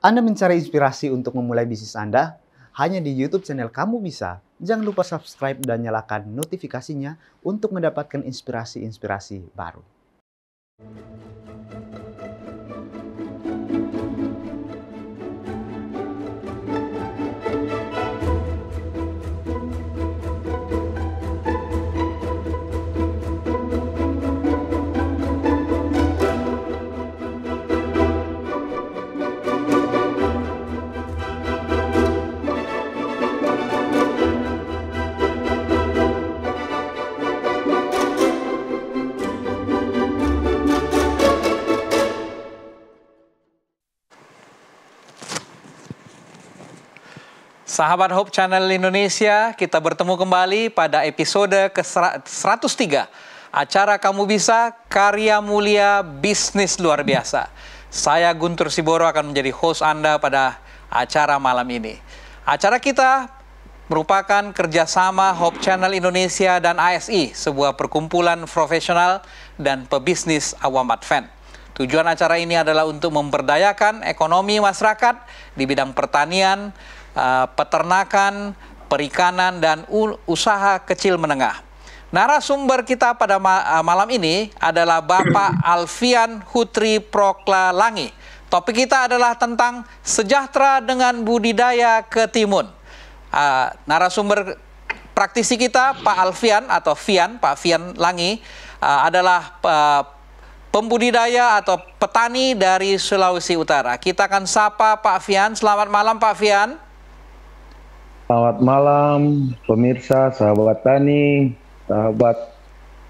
Anda mencari inspirasi untuk memulai bisnis Anda? Hanya di YouTube channel Kamu Bisa. Jangan lupa subscribe dan nyalakan notifikasinya untuk mendapatkan inspirasi-inspirasi baru. Sahabat Hope Channel Indonesia, kita bertemu kembali pada episode ke-103 acara Kamu Bisa, Karya Mulia Bisnis Luar Biasa. Saya Guntur Siboro akan menjadi host Anda pada acara malam ini. Acara kita merupakan kerjasama Hope Channel Indonesia dan ASI, sebuah perkumpulan profesional dan pebisnis awam Advent. Tujuan acara ini adalah untuk memberdayakan ekonomi masyarakat di bidang pertanian, peternakan, perikanan, dan usaha kecil menengah. Narasumber kita pada malam ini adalah Bapak Alfian Hutri Proklalangi. Topik kita adalah tentang sejahtera dengan budidaya ketimun. Narasumber praktisi kita Pak Alfian atau Pak Fian Langi adalah pembudidaya atau petani dari Sulawesi Utara. Kita akan sapa Pak Fian. Selamat malam Pak Fian. Selamat malam pemirsa, sahabat tani, sahabat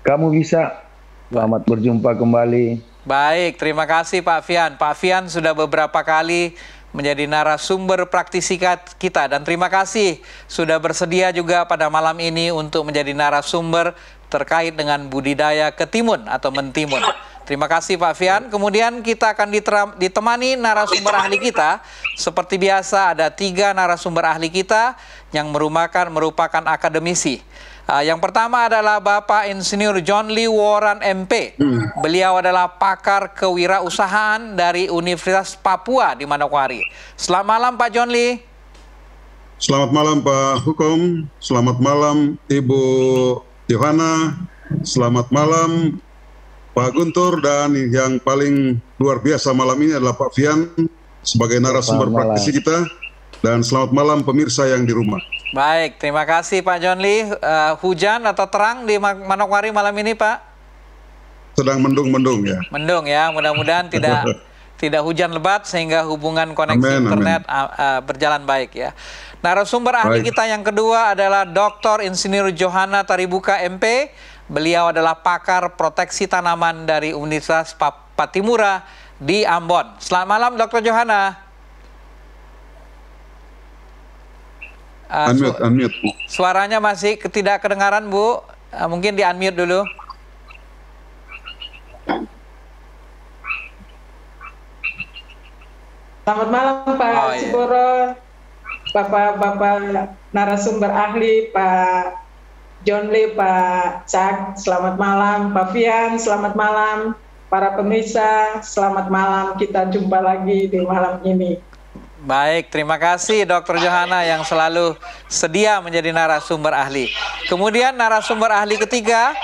Kamu Bisa. Selamat berjumpa kembali. Baik, terima kasih Pak Fian. Pak Fian sudah beberapa kali menjadi narasumber praktisi kita. Dan terima kasih sudah bersedia juga pada malam ini untuk menjadi narasumber terkait dengan budidaya ketimun atau mentimun. Terima kasih Pak Fian. Kemudian kita akan ditemani narasumber ahli kita. Seperti biasa ada 3 narasumber ahli kita yang merupakan akademisi. Yang pertama adalah Bapak Insinyur John Lee Woran MP. Beliau adalah pakar kewirausahaan dari Universitas Papua di Manokwari. Selamat malam Pak John Lee. Selamat malam Pak Hukum. Selamat malam Ibu Yohana. Selamat malam Pak Guntur, dan yang paling luar biasa malam ini adalah Pak Fian sebagai narasumber praktisi kita. Dan selamat malam pemirsa yang di rumah. Baik, terima kasih Pak John Lee. Hujan atau terang di Manokwari malam ini Pak? Sedang mendung-mendung ya. Mendung ya, mudah-mudahan tidak hujan lebat sehingga hubungan koneksi internet berjalan baik ya. Narasumber ahli kita yang kedua adalah Dr. Insinyur Johana Taribuka MP. Beliau adalah pakar proteksi tanaman dari Universitas Patimura di Ambon. Selamat malam Dr. Johana. Unmute. Suaranya masih tidak kedengaran Bu. Mungkin di unmute dulu. Selamat malam Pak Siboro, Bapak-bapak narasumber ahli, Pak John Lee, Pak Cak, selamat malam. Pak Fian, selamat malam. Para pemirsa, selamat malam. Kita jumpa lagi di malam ini. Baik, terima kasih Dr. Johana yang selalu sedia menjadi narasumber ahli. Kemudian narasumber ahli ketiga,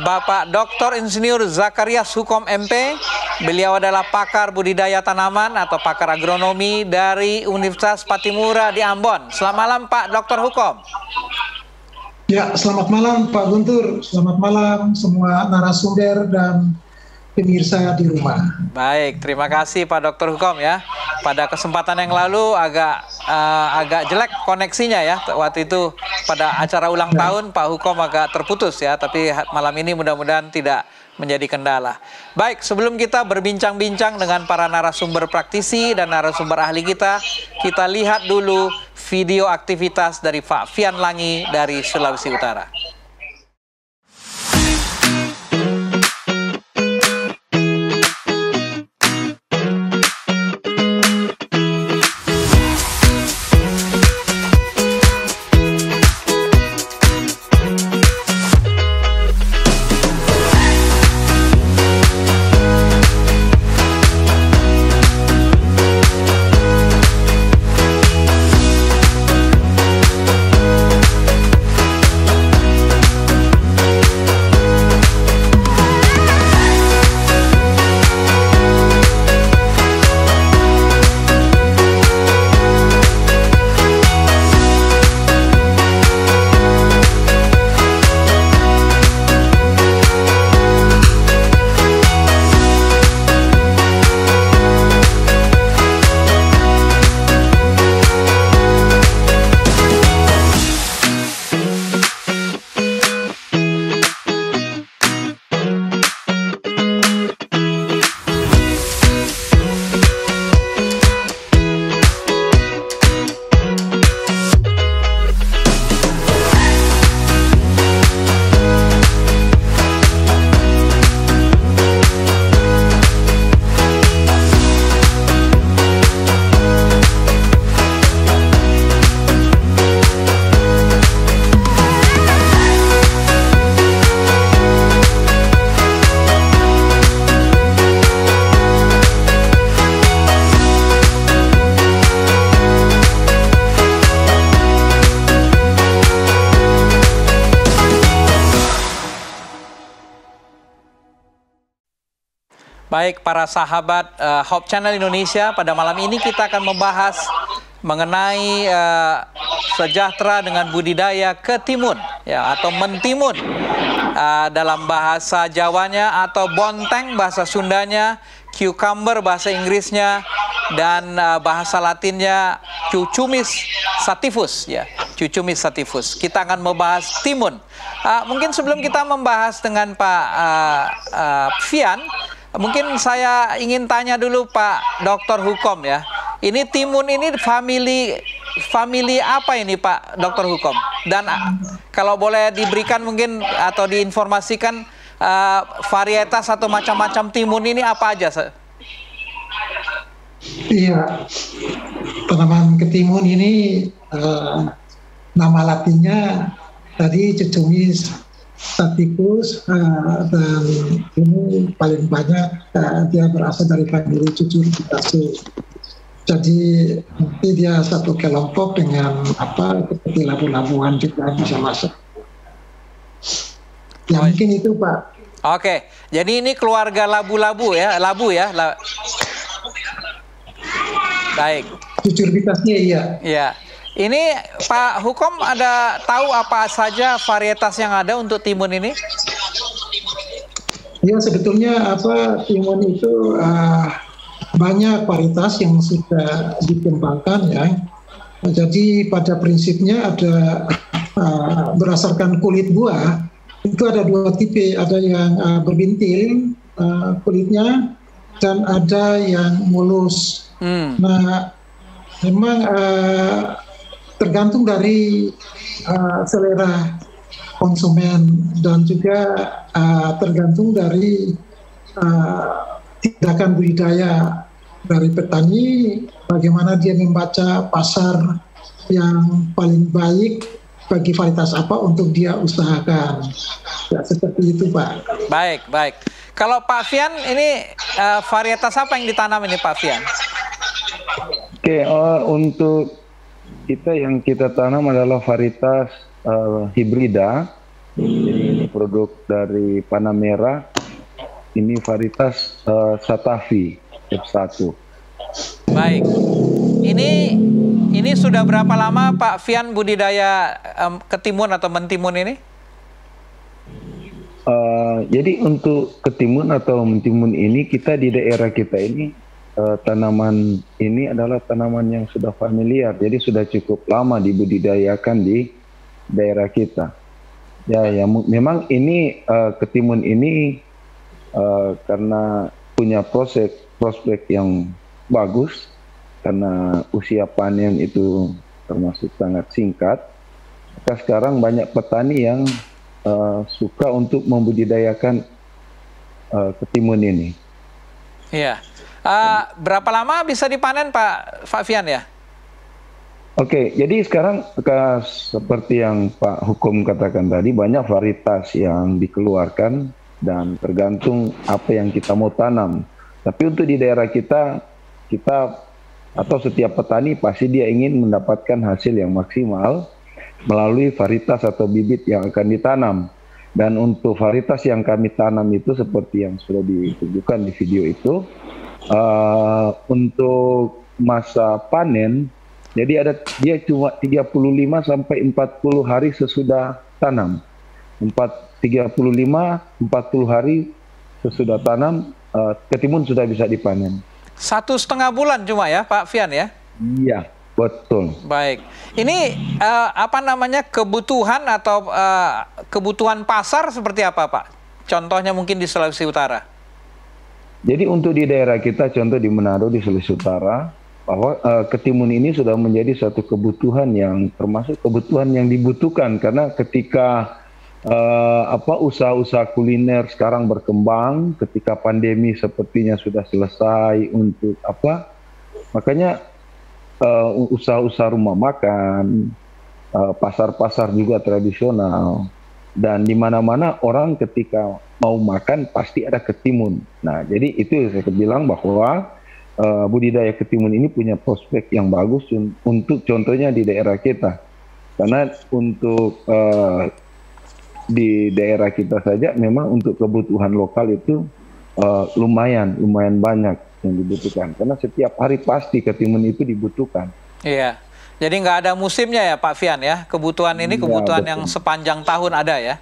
Bapak Dr. Insinyur Zakarias Hukom MP. Beliau adalah pakar budidaya tanaman atau pakar agronomi dari Universitas Patimura di Ambon. Selamat malam Pak Dr. Hukom. Ya, selamat malam Pak Guntur, selamat malam semua narasumber dan pemirsa di rumah. Baik, terima kasih Pak Dr. Hukom ya. Pada kesempatan yang lalu agak jelek koneksinya ya. Waktu itu pada acara ulang tahun Pak Hukom agak terputus ya. Tapi malam ini mudah-mudahan tidak menjadi kendala. Baik, sebelum kita berbincang-bincang dengan para narasumber praktisi dan narasumber ahli kita lihat dulu video aktivitas dari Pak Fian Langi dari Sulawesi Utara. Baik, para sahabat Hope Channel Indonesia, pada malam ini kita akan membahas mengenai sejahtera dengan budidaya ketimun, ya, atau mentimun dalam bahasa Jawanya, atau bonteng bahasa Sundanya, cucumber bahasa Inggrisnya, dan bahasa Latinnya Cucumis sativus, ya, Cucumis sativus. Kita akan membahas timun. Mungkin sebelum kita membahas dengan Pak Fian, mungkin saya ingin tanya dulu Pak Dr. Hukom, ya. Ini timun ini famili apa ini Pak Dr. Hukom? Dan kalau boleh diberikan mungkin atau diinformasikan varietas atau macam-macam timun ini apa aja? Iya, tanaman ketimun ini nama latinnya tadi Cucumis sativus, dan ini paling banyak dia berasal dari famili Cucurbitaceae. Jadi nanti dia satu kelompok dengan seperti labu-labuan juga bisa masuk. Ya mungkin itu Pak. Oke, jadi ini keluarga labu-labu ya, Baik. Cucurbitaceae, iya. Ya, ini Pak Hukom ada tahu apa saja varietas yang ada untuk timun ini? Ya sebetulnya timun itu banyak varietas yang sudah dikembangkan, ya. Jadi pada prinsipnya ada berdasarkan kulit buah itu ada dua tipe, ada yang berbintil kulitnya dan ada yang mulus. Nah, memang tergantung dari selera konsumen dan juga tergantung dari tindakan budidaya dari petani, bagaimana dia membaca pasar yang paling baik bagi varietas apa untuk dia usahakan. Ya, seperti itu Pak. Baik. Kalau Pak Fian ini varietas apa yang ditanam ini Pak Fian? Oke, untuk kita yang kita tanam adalah varietas hibrida. Jadi ini produk dari Panamera. Ini varietas Satavi F1. Baik. Ini sudah berapa lama Pak Fian budidaya ketimun atau mentimun ini? Jadi untuk ketimun atau mentimun ini kita di daerah kita ini tanaman ini adalah tanaman yang sudah familiar, jadi sudah cukup lama dibudidayakan di daerah kita. Ya, memang ini ketimun ini karena punya prospek yang bagus, karena usia panen itu termasuk sangat singkat. Maka sekarang banyak petani yang suka untuk membudidayakan ketimun ini. Iya. Berapa lama bisa dipanen Pak Fian ya? Oke, jadi sekarang seperti yang Pak Hukom katakan tadi, banyak varietas yang dikeluarkan dan tergantung apa yang kita mau tanam. Tapi untuk di daerah kita atau setiap petani pasti dia ingin mendapatkan hasil yang maksimal melalui varietas atau bibit yang akan ditanam. Dan untuk varietas yang kami tanam itu seperti yang sudah ditunjukkan di video itu, untuk masa panen, jadi dia cuma 35 sampai 40 hari sesudah tanam. 35-40 hari sesudah tanam, ketimun sudah bisa dipanen. 1,5 bulan cuma ya Pak Fian ya? Iya, betul. Baik. Ini kebutuhan atau kebutuhan pasar seperti apa Pak? Contohnya mungkin di Sulawesi Utara. Jadi untuk di daerah kita, contoh di Manado, di Sulawesi Utara, bahwa ketimun ini sudah menjadi satu kebutuhan yang termasuk kebutuhan yang dibutuhkan, karena ketika usaha-usaha kuliner sekarang berkembang, ketika pandemi sepertinya sudah selesai makanya usaha-usaha rumah makan, pasar-pasar juga tradisional, dan di mana-mana orang ketika mau makan pasti ada ketimun. Nah, jadi itu saya bilang bahwa budidaya ketimun ini punya prospek yang bagus untuk contohnya di daerah kita. Karena untuk di daerah kita saja memang untuk kebutuhan lokal itu lumayan banyak yang dibutuhkan. Karena setiap hari pasti ketimun itu dibutuhkan. Iya. Jadi nggak ada musimnya ya Pak Fian ya? Kebutuhan ini kebutuhan yang sepanjang tahun ada ya?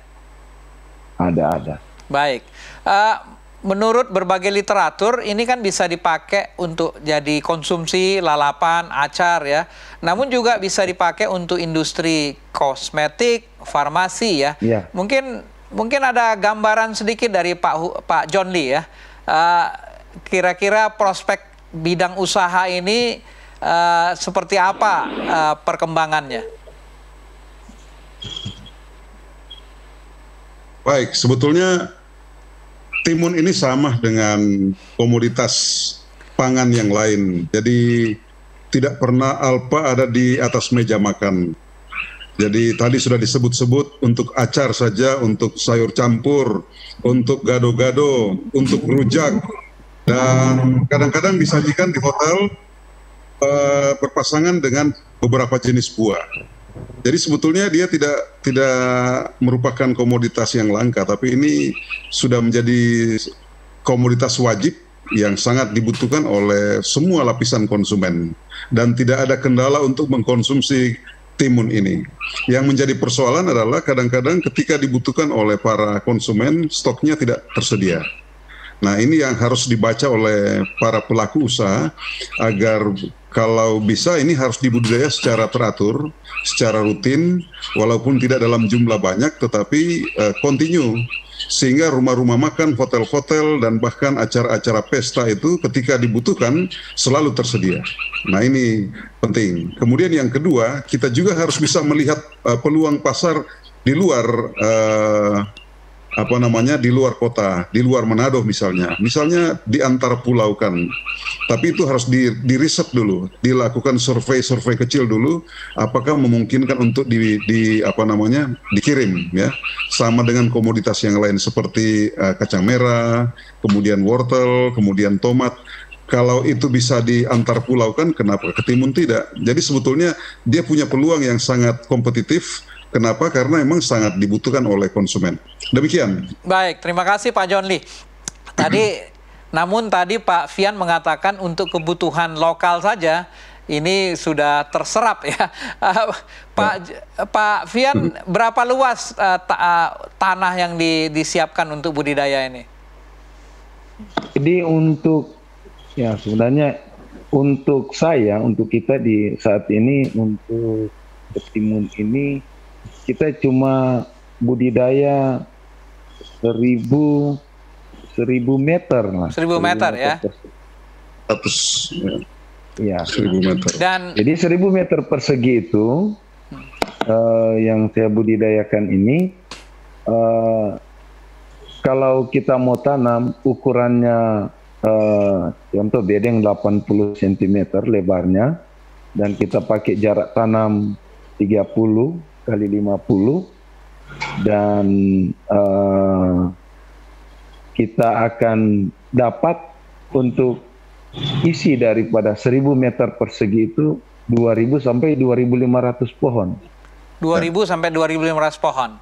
Ada. Baik. Menurut berbagai literatur, ini kan bisa dipakai untuk jadi konsumsi, lalapan, acar ya. Namun juga bisa dipakai untuk industri kosmetik, farmasi ya. Yeah. Mungkin ada gambaran sedikit dari Pak John Lee ya. Kira-kira prospek bidang usaha ini seperti apa perkembangannya? Baik, sebetulnya timun ini sama dengan komoditas pangan yang lain. Jadi tidak pernah alpa ada di atas meja makan. Jadi tadi sudah disebut-sebut untuk acar saja, untuk sayur campur, untuk gado-gado, untuk rujak, dan kadang-kadang disajikan di hotel berpasangan dengan beberapa jenis buah. Jadi sebetulnya dia tidak merupakan komoditas yang langka, tapi ini sudah menjadi komoditas wajib yang sangat dibutuhkan oleh semua lapisan konsumen, dan tidak ada kendala untuk mengkonsumsi timun ini. Yang menjadi persoalan adalah kadang-kadang ketika dibutuhkan oleh para konsumen, stoknya tidak tersedia. Nah, ini yang harus dibaca oleh para pelaku usaha agar kalau bisa ini harus dibudidaya secara teratur, secara rutin, walaupun tidak dalam jumlah banyak, tetapi kontinu. Sehingga rumah-rumah makan, hotel-hotel, dan bahkan acara-acara pesta itu ketika dibutuhkan selalu tersedia. Nah, ini penting. Kemudian yang kedua, kita juga harus bisa melihat peluang pasar di luar di luar kota, di luar Manado misalnya di antar pulau kan. Tapi itu harus di-riset dulu, dilakukan survei kecil dulu, apakah memungkinkan untuk dikirim ya, sama dengan komoditas yang lain seperti kacang merah, kemudian wortel, kemudian tomat. Kalau itu bisa diantar pulau kan, kenapa ketimun tidak? Jadi sebetulnya dia punya peluang yang sangat kompetitif. Kenapa? Karena memang sangat dibutuhkan oleh konsumen. Demikian. Baik, terima kasih Pak John Lee. Namun tadi Pak Fian mengatakan untuk kebutuhan lokal saja ini sudah terserap ya. Pak Fian, berapa luas tanah yang disiapkan untuk budidaya ini? Jadi sebenarnya untuk kita di saat ini untuk ketimun ini kita cuma budidaya 1.000 meter lah. 1.000 meter ya? 100 ya. 1.000 meter. Dan jadi 1.000 meter persegi itu yang saya budidayakan ini, kalau kita mau tanam ukurannya contoh bedeng 80 cm lebarnya, dan kita pakai jarak tanam 30 kali 50, dan kita akan dapat untuk isi daripada 1.000 meter persegi itu 2.000 sampai 2.500 pohon. 2.000 sampai 2.500 pohon.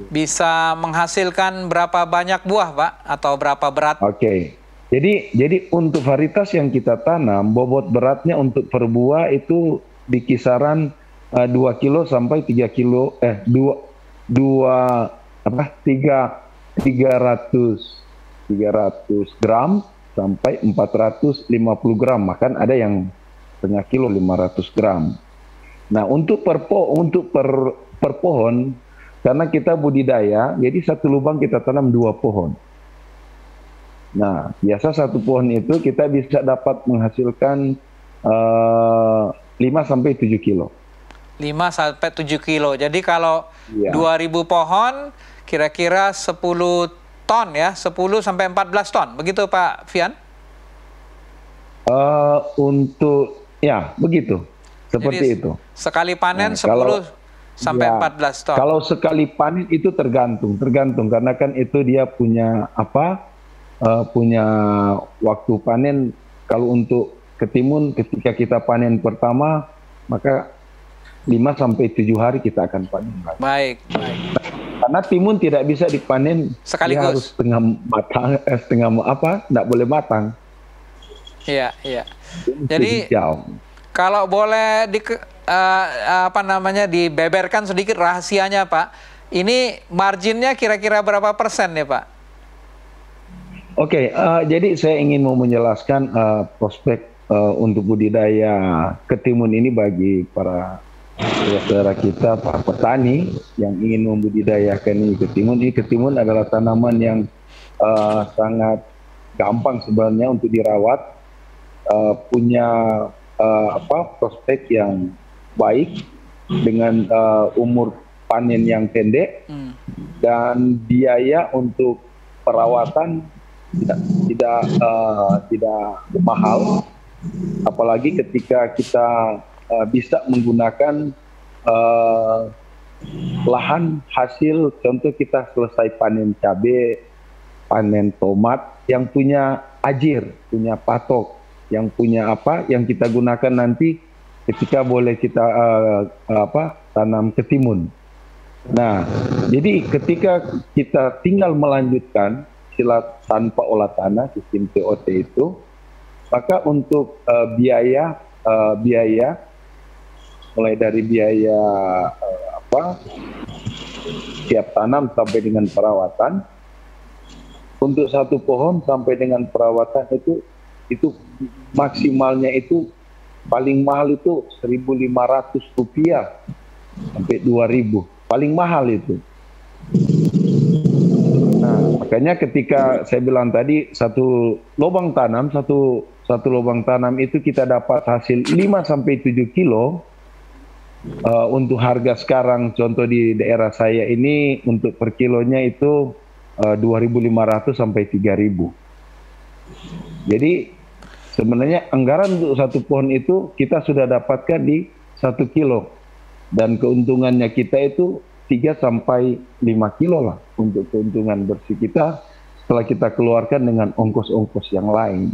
Bisa menghasilkan berapa banyak buah, Pak? Atau berapa berat? Oke. Jadi untuk varietas yang kita tanam, bobot beratnya untuk per buah itu di kisaran 2 kilo sampai 3 kilo, 300 gram sampai 450 gram, bahkan ada yang setengah kilo 500 gram. Nah, untuk per pohon, karena kita budidaya, jadi satu lubang kita tanam 2 pohon. Nah, biasa satu pohon itu kita bisa dapat menghasilkan 5 sampai 7 kilo. 5 sampai 7 kilo. Jadi kalau 2.000 pohon kira-kira 10 ton ya, 10 sampai 14 ton. Begitu Pak Fian? Begitu. Seperti jadi, itu. Sekali panen 10 sampai 14 ton. Kalau sekali panen itu tergantung karena kan itu dia punya punya waktu panen. Kalau untuk ketimun ketika kita panen pertama, maka 5 sampai 7 hari kita akan panen. Baik. Karena timun tidak bisa dipanen sekaligus. Dia harus setengah matang, tidak boleh matang. Iya, iya. Jadi kalau boleh dibeberkan sedikit rahasianya, Pak. Ini marginnya kira-kira berapa persen ya, Pak? Oke, jadi saya ingin mau menjelaskan prospek untuk budidaya ketimun ini bagi para saudara kita, para petani yang ingin membudidayakan ini ketimun. Ini ketimun adalah tanaman yang sangat gampang sebenarnya untuk dirawat, punya prospek yang baik dengan umur panen yang pendek dan biaya untuk perawatan tidak mahal, apalagi ketika kita bisa menggunakan lahan hasil. Contoh kita selesai panen cabai, panen tomat yang punya ajir, punya patok, yang punya yang kita gunakan nanti ketika boleh kita tanam ketimun. Nah, jadi ketika kita tinggal melanjutkan silat tanpa olah tanah, sistem TOT itu, maka untuk biaya mulai dari biaya siap tanam sampai dengan perawatan, untuk satu pohon sampai dengan perawatan itu maksimalnya itu paling mahal itu Rp1.500 sampai Rp2.000, paling mahal itu. Nah, makanya ketika saya bilang tadi satu lubang tanam itu kita dapat hasil 5 sampai 7 kilo. Untuk harga sekarang contoh di daerah saya ini untuk per kilonya itu 2.500 sampai 3.000. Jadi sebenarnya anggaran untuk satu pohon itu kita sudah dapatkan di 1 kilo. Dan keuntungannya kita itu 3 sampai 5 kilo lah untuk keuntungan bersih kita setelah kita keluarkan dengan ongkos-ongkos yang lain.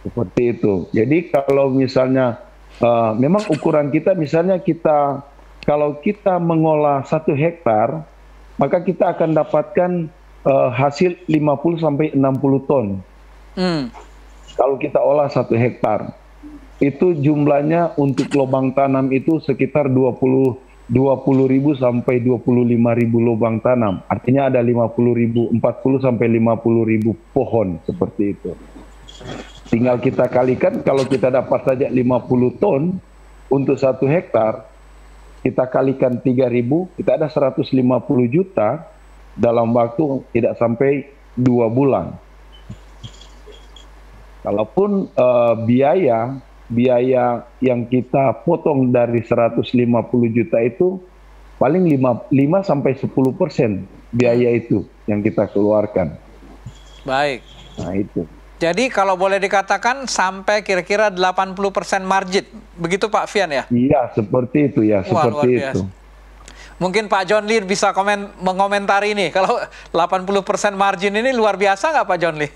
Seperti itu. Jadi kalau misalnya memang ukuran kita, misalnya kalau kita mengolah 1 hektar, maka kita akan dapatkan hasil 50 sampai 60 ton. Kalau kita olah 1 hektar. Itu jumlahnya untuk lubang tanam itu sekitar 20.000 sampai 25.000 lubang tanam. Artinya ada 40 sampai 50.000 pohon seperti itu. Tinggal kita kalikan, kalau kita dapat saja 50 ton untuk 1 hektar, kita kalikan 3.000, kita ada 150 juta dalam waktu tidak sampai 2 bulan. Kalaupun biaya yang kita potong dari 150 juta itu paling 5 sampai 10% biaya itu yang kita keluarkan. Baik. Nah itu. Jadi kalau boleh dikatakan sampai kira-kira 80% margin, begitu Pak Fian ya? Iya, seperti itu ya, seperti itu. Mungkin Pak John Lee bisa mengomentari ini, kalau 80% margin ini luar biasa nggak Pak John Lee?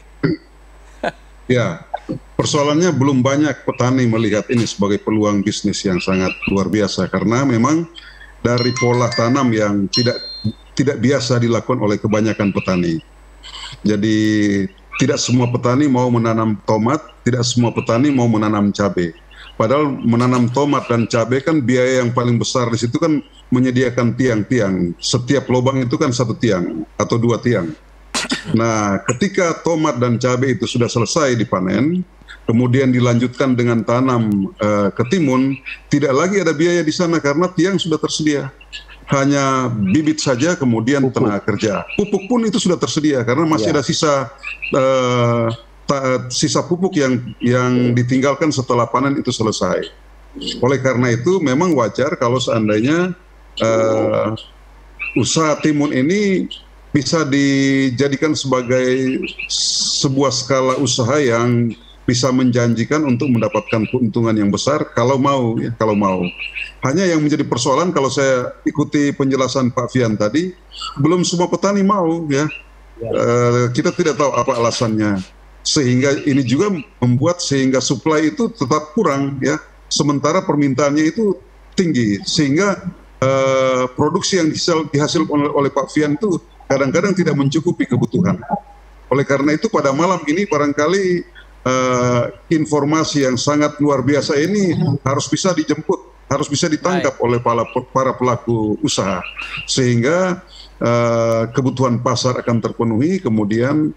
Ya, persoalannya belum banyak petani melihat ini sebagai peluang bisnis yang sangat luar biasa, karena memang dari pola tanam yang tidak biasa dilakukan oleh kebanyakan petani. Jadi tidak semua petani mau menanam tomat, tidak semua petani mau menanam cabai. Padahal menanam tomat dan cabai kan biaya yang paling besar di situ kan menyediakan tiang-tiang. Setiap lubang itu kan 1 tiang atau 2 tiang. Nah, ketika tomat dan cabai itu sudah selesai dipanen, kemudian dilanjutkan dengan tanam ketimun, tidak lagi ada biaya di sana karena tiang sudah tersedia. Hanya bibit saja, kemudian tenaga kerja. Pupuk pun itu sudah tersedia karena masih ada sisa pupuk yang ditinggalkan setelah panen itu selesai. Oleh karena itu memang wajar kalau seandainya usaha timun ini bisa dijadikan sebagai sebuah skala usaha yang bisa menjanjikan untuk mendapatkan keuntungan yang besar kalau mau, ya, kalau mau. Hanya yang menjadi persoalan kalau saya ikuti penjelasan Pak Fian tadi, belum semua petani mau, ya. Kita tidak tahu apa alasannya. Sehingga ini juga membuat sehingga supply itu tetap kurang, ya. Sementara permintaannya itu tinggi, sehingga produksi yang dihasilkan oleh Pak Fian itu kadang-kadang tidak mencukupi kebutuhan. Oleh karena itu pada malam ini barangkali informasi yang sangat luar biasa ini harus bisa dijemput, harus bisa ditangkap oleh para pelaku usaha, sehingga kebutuhan pasar akan terpenuhi, kemudian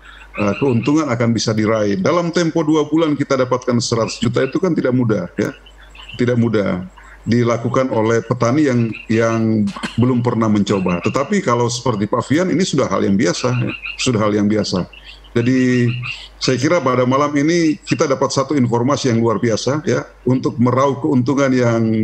keuntungan akan bisa diraih. Dalam tempo 2 bulan kita dapatkan 100 juta itu kan tidak mudah, ya, tidak mudah dilakukan oleh petani yang belum pernah mencoba. Tetapi kalau seperti Pak Fian ini sudah hal yang biasa, ya, sudah hal yang biasa. Jadi saya kira pada malam ini kita dapat satu informasi yang luar biasa, ya, untuk meraup keuntungan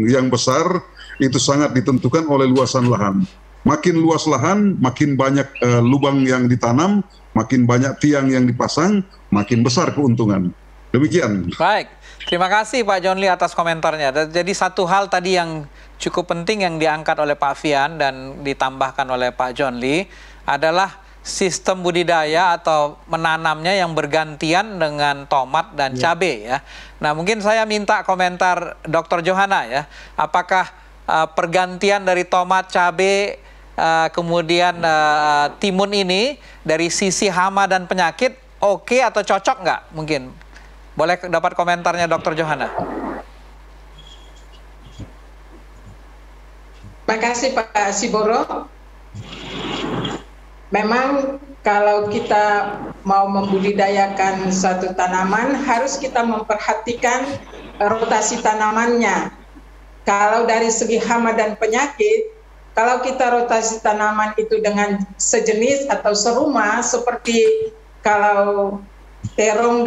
yang besar itu sangat ditentukan oleh luasan lahan. Makin luas lahan, makin banyak lubang yang ditanam, makin banyak tiang yang dipasang, makin besar keuntungan. Demikian. Baik, terima kasih Pak John Lee atas komentarnya. Jadi satu hal tadi yang cukup penting yang diangkat oleh Pak Fian dan ditambahkan oleh Pak John Lee adalah sistem budidaya atau menanamnya yang bergantian dengan tomat dan cabai, ya. Nah, mungkin saya minta komentar Dr. Johana, ya. Apakah pergantian dari tomat, cabai, kemudian timun ini dari sisi hama dan penyakit oke atau cocok nggak? Mungkin boleh dapat komentarnya Dr. Johana. Makasih Pak Siboro. Memang kalau kita mau membudidayakan suatu tanaman, harus kita memperhatikan rotasi tanamannya. Kalau dari segi hama dan penyakit, kalau kita rotasi tanaman itu dengan sejenis atau serumah, seperti kalau terong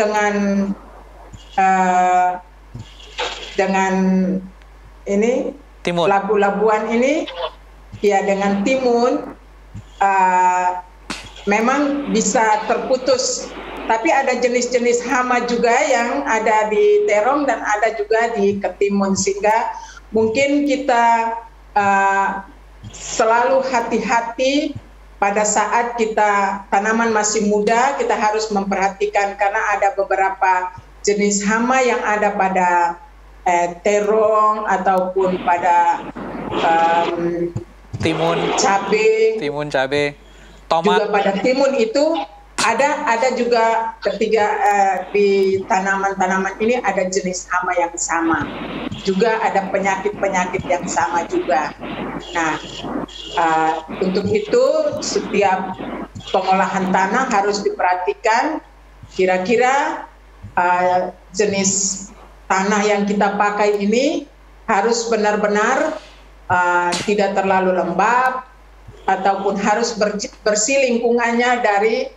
dengan ini timun, labu-labuan ini, ya dengan timun, memang bisa terputus. Tapi ada jenis-jenis hama juga yang ada di terong dan ada juga di ketimun, sehingga mungkin kita selalu hati-hati pada saat kita tanaman masih muda, kita harus memperhatikan karena ada beberapa jenis hama yang ada pada terong ataupun pada timun, cabai, tomat. Juga pada timun itu ada juga ketiga di tanaman-tanaman ini ada jenis hama yang sama. Juga ada penyakit-penyakit yang sama juga. Nah, untuk itu setiap pengolahan tanah harus diperhatikan kira-kira jenis tanah yang kita pakai ini harus benar-benar tidak terlalu lembab, ataupun harus bersih lingkungannya dari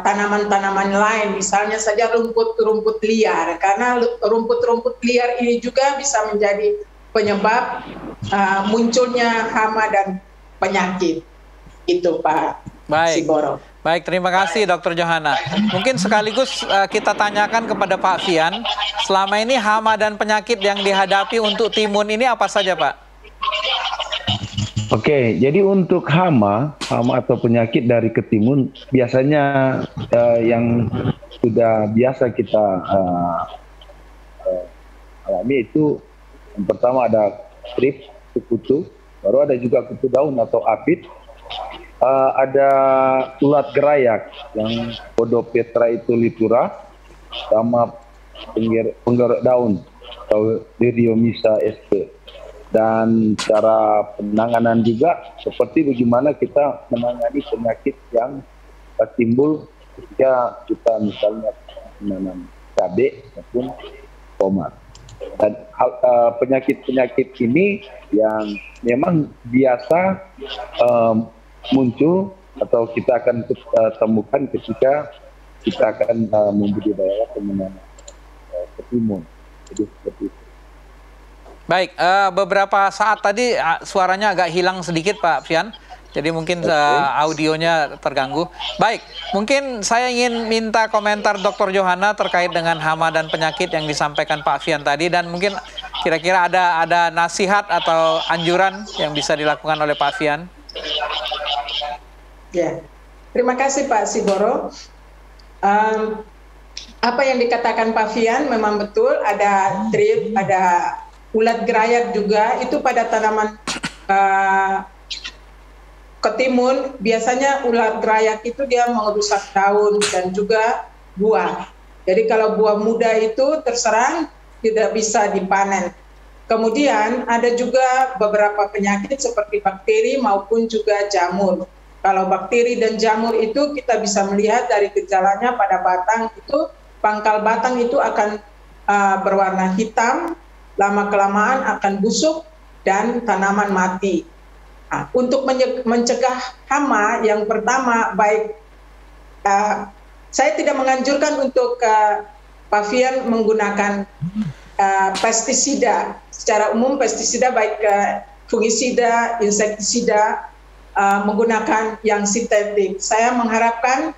tanaman-tanaman lain, misalnya saja rumput-rumput liar, karena rumput-rumput liar ini juga bisa menjadi penyebab munculnya hama dan penyakit. Itu Pak Siboro. Baik, terima kasih Dr. Johana. Mungkin sekaligus kita tanyakan kepada Pak Fian, selama ini hama dan penyakit yang dihadapi untuk timun ini apa saja, Pak? Oke, jadi untuk hama atau penyakit dari ketimun biasanya yang sudah biasa kita alami itu yang pertama ada strip, kutu, baru ada juga kutu daun atau apit, ada ulat gerayak yang Podopetra itu litura, sama penggerok daun atau Liriomyza sp. Dan cara penanganan juga seperti bagaimana kita menangani penyakit yang timbul ketika kita misalnya menanam cabai maupun tomat. Dan penyakit-penyakit ini yang memang biasa muncul atau kita akan temukan ketika kita akan membudidayakan menanam ketimun. Jadi seperti itu. Baik, beberapa saat tadi suaranya agak hilang sedikit Pak Fian, jadi mungkin audionya terganggu. Baik, mungkin saya ingin minta komentar Dr. Johana terkait dengan hama dan penyakit yang disampaikan Pak Fian tadi, dan mungkin kira-kira ada nasihat atau anjuran yang bisa dilakukan oleh Pak Fian. Ya, terima kasih Pak Siboro. Apa yang dikatakan Pak Fian memang betul, ada trip, ada ulat gerayak juga, itu pada tanaman ketimun, biasanya ulat gerayak itu dia merusak daun dan juga buah. Jadi kalau buah muda itu terserang, tidak bisa dipanen. Kemudian ada juga beberapa penyakit seperti bakteri maupun juga jamur. Kalau bakteri dan jamur itu kita bisa melihat dari gejalanya pada batang itu, pangkal batang itu akan berwarna hitam, lama-kelamaan akan busuk dan tanaman mati. Nah, untuk mencegah hama, yang pertama baik saya tidak menganjurkan untuk Pavian menggunakan pestisida. Secara umum pestisida baik fungisida, insektisida, menggunakan yang sintetik. Saya mengharapkan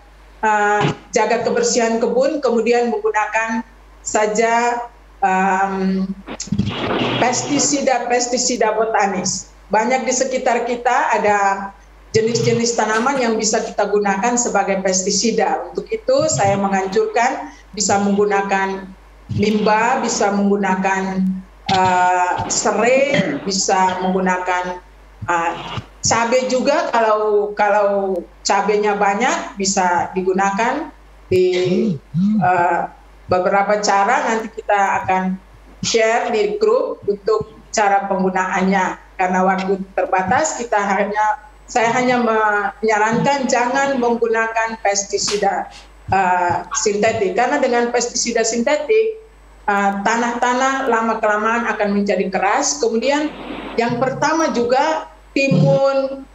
jaga kebersihan kebun, kemudian menggunakan saja pestisida botanis. Banyak di sekitar kita ada jenis-jenis tanaman yang bisa kita gunakan sebagai pestisida. Untuk itu saya menganjurkan bisa menggunakan limba, bisa menggunakan serai, bisa menggunakan cabai juga. Kalau cabainya banyak bisa digunakan di beberapa cara. Nanti kita akan share di grup untuk cara penggunaannya. Karena waktu terbatas, saya hanya menyarankan jangan menggunakan pestisida sintetik. Karena dengan pestisida sintetik, tanah-tanah lama-kelamaan akan menjadi keras. Kemudian yang pertama juga timun,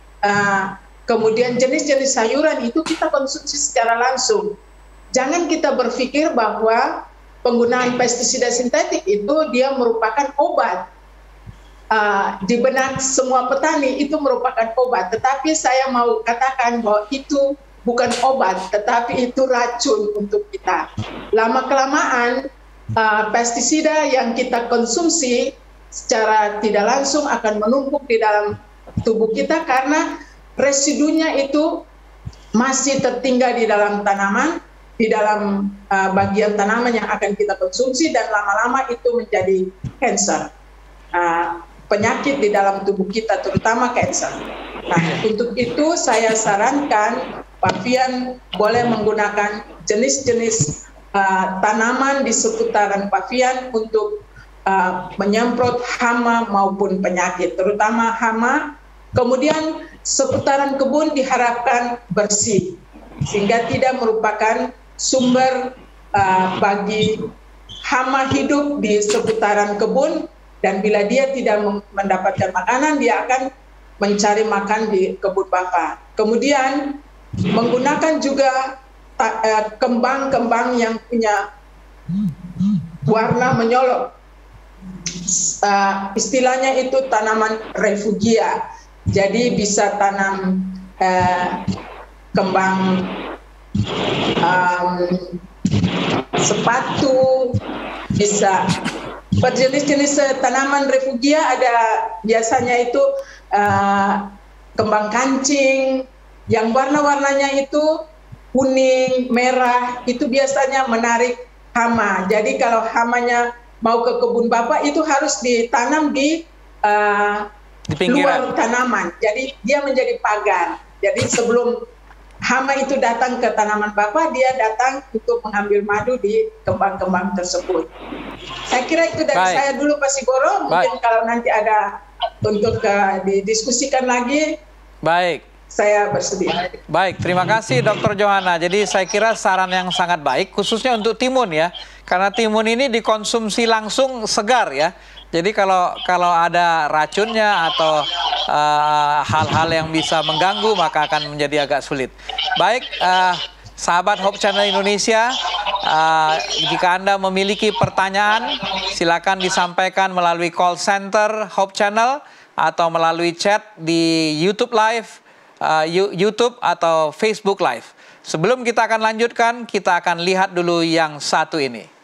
kemudian jenis-jenis sayuran itu kita konsumsi secara langsung. Jangan kita berpikir bahwa penggunaan pestisida sintetik itu dia merupakan obat. Di benak semua petani itu merupakan obat, tetapi saya mau katakan bahwa itu bukan obat, tetapi itu racun untuk kita. Lama-kelamaan pestisida yang kita konsumsi secara tidak langsung akan menumpuk di dalam tubuh kita karena residunya itu masih tertinggal di dalam tanaman, di dalam bagian tanaman yang akan kita konsumsi, dan lama-lama itu menjadi kanker. Penyakit di dalam tubuh kita, terutama kanker. Nah, untuk itu saya sarankan Pavian boleh menggunakan jenis-jenis tanaman di seputaran Pavian untuk menyemprot hama maupun penyakit, terutama hama. Kemudian seputaran kebun diharapkan bersih, sehingga tidak merupakan sumber bagi hama hidup di seputaran kebun. Dan bila dia tidak mendapatkan makanan, dia akan mencari makan di kebun Bapak. Kemudian menggunakan juga kembang-kembang yang punya warna menyolok. Istilahnya itu tanaman refugia. Jadi bisa tanam kembang sepatu, bisa berjenis-jenis tanaman refugia. Ada biasanya itu kembang kancing yang warna-warnanya itu kuning, merah, itu biasanya menarik hama. Jadi kalau hamanya mau ke kebun Bapak itu harus ditanam di luar tanaman. Jadi dia menjadi pagar. Jadi sebelum hama itu datang ke tanaman Bapak, dia datang untuk mengambil madu di kembang-kembang tersebut. Saya kira itu dari saya dulu, Pak Siboro. Mungkin kalau nanti ada untuk didiskusikan lagi, saya bersedia. Baik, terima kasih Dr. Johanna. Jadi saya kira saran yang sangat baik, khususnya untuk timun ya. Karena timun ini dikonsumsi langsung segar ya. Jadi kalau ada racunnya atau hal-hal yang bisa mengganggu, maka akan menjadi agak sulit. Baik, sahabat Hope Channel Indonesia, jika Anda memiliki pertanyaan, silakan disampaikan melalui call center Hope Channel atau melalui chat di YouTube Live, YouTube atau Facebook Live. Sebelum kita akan lanjutkan, kita akan lihat dulu yang satu ini.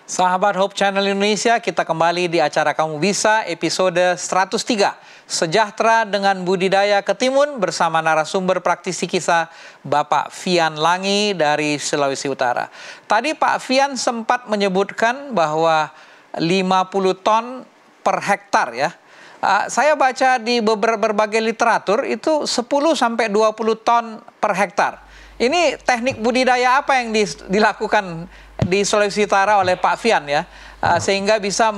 Sahabat Hope Channel Indonesia, kita kembali di acara Kamu Bisa episode 103. Sejahtera dengan budidaya ketimun bersama narasumber praktisi kisah Bapak Fian Langi dari Sulawesi Utara. Tadi Pak Fian sempat menyebutkan bahwa 50 ton per hektar ya. Saya baca di berbagai literatur itu 10 sampai 20 ton per hektar. Ini teknik budidaya apa yang dilakukan di Sulawesi Utara oleh Pak Fian ya, sehingga bisa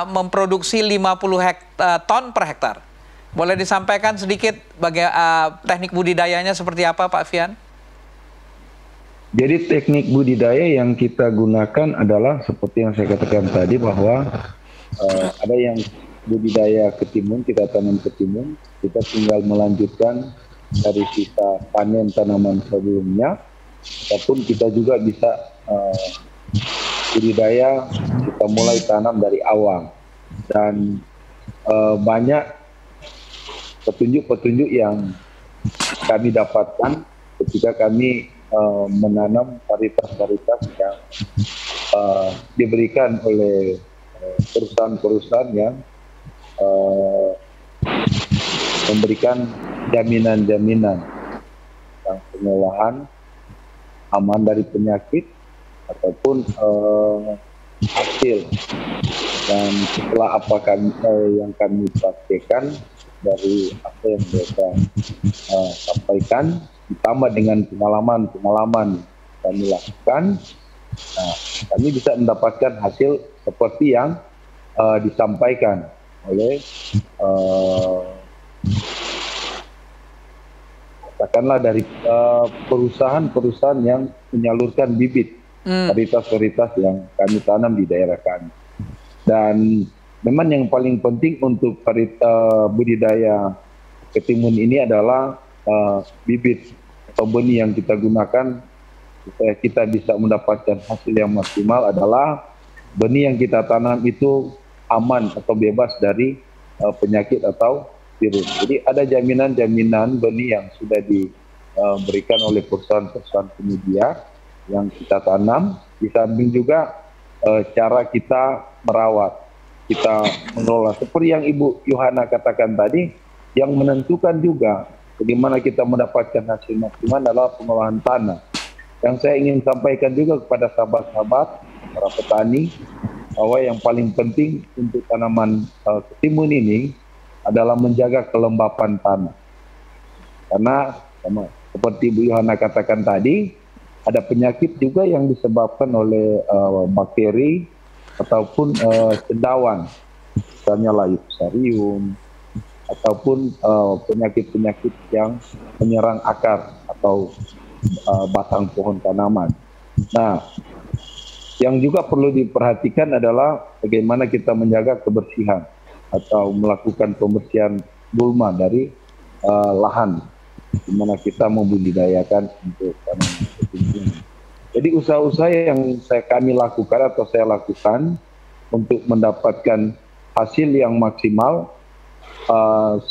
memproduksi 50 ton per hektar. Boleh disampaikan sedikit teknik budidayanya seperti apa Pak Fian? Jadi teknik budidaya yang kita gunakan adalah seperti yang saya katakan tadi bahwa ada yang budidaya ketimun, kita tanam ketimun, kita tinggal melanjutkan dari sisa panen tanaman sebelumnya, ataupun kita juga bisa budidaya kita mulai tanam dari awal. Dan banyak petunjuk-petunjuk yang kami dapatkan ketika kami menanam varietas-varietas yang diberikan oleh perusahaan-perusahaan yang memberikan jaminan-jaminan tentang pengolahan aman dari penyakit ataupun hasil. Dan setelah yang kami praktekkan dari apa yang mereka sampaikan, ditambah dengan pengalaman kami lakukan, kami bisa mendapatkan hasil seperti yang disampaikan oleh katakanlah dari perusahaan-perusahaan yang menyalurkan bibit varietas-varietas yang kami tanam di daerah kami. Dan memang yang paling penting untuk budidaya ketimun ini adalah bibit atau benih yang kita gunakan supaya kita bisa mendapatkan hasil yang maksimal adalah benih yang kita tanam itu aman atau bebas dari penyakit atau virus. Jadi ada jaminan-jaminan benih yang sudah diberikan oleh perusahaan-perusahaan penyedia yang kita tanam. Di samping juga cara kita merawat, kita mengelola. Seperti yang Ibu Yohana katakan tadi, yang menentukan juga bagaimana kita mendapatkan hasil maksimal adalah pengolahan tanah. Yang saya ingin sampaikan juga kepada sahabat-sahabat, para petani, bahwa yang paling penting untuk tanaman ketimun ini adalah menjaga kelembapan tanah. Karena seperti Bu Yohana katakan tadi, ada penyakit juga yang disebabkan oleh bakteri ataupun cendawan, misalnya layu fusarium, ataupun penyakit-penyakit yang menyerang akar atau batang pohon tanaman. Nah, yang juga perlu diperhatikan adalah bagaimana kita menjaga kebersihan atau melakukan pembersihan gulma dari lahan di mana kita membudidayakan untuk tanaman ketimun. Jadi usaha-usaha yang kami lakukan atau saya lakukan untuk mendapatkan hasil yang maksimal,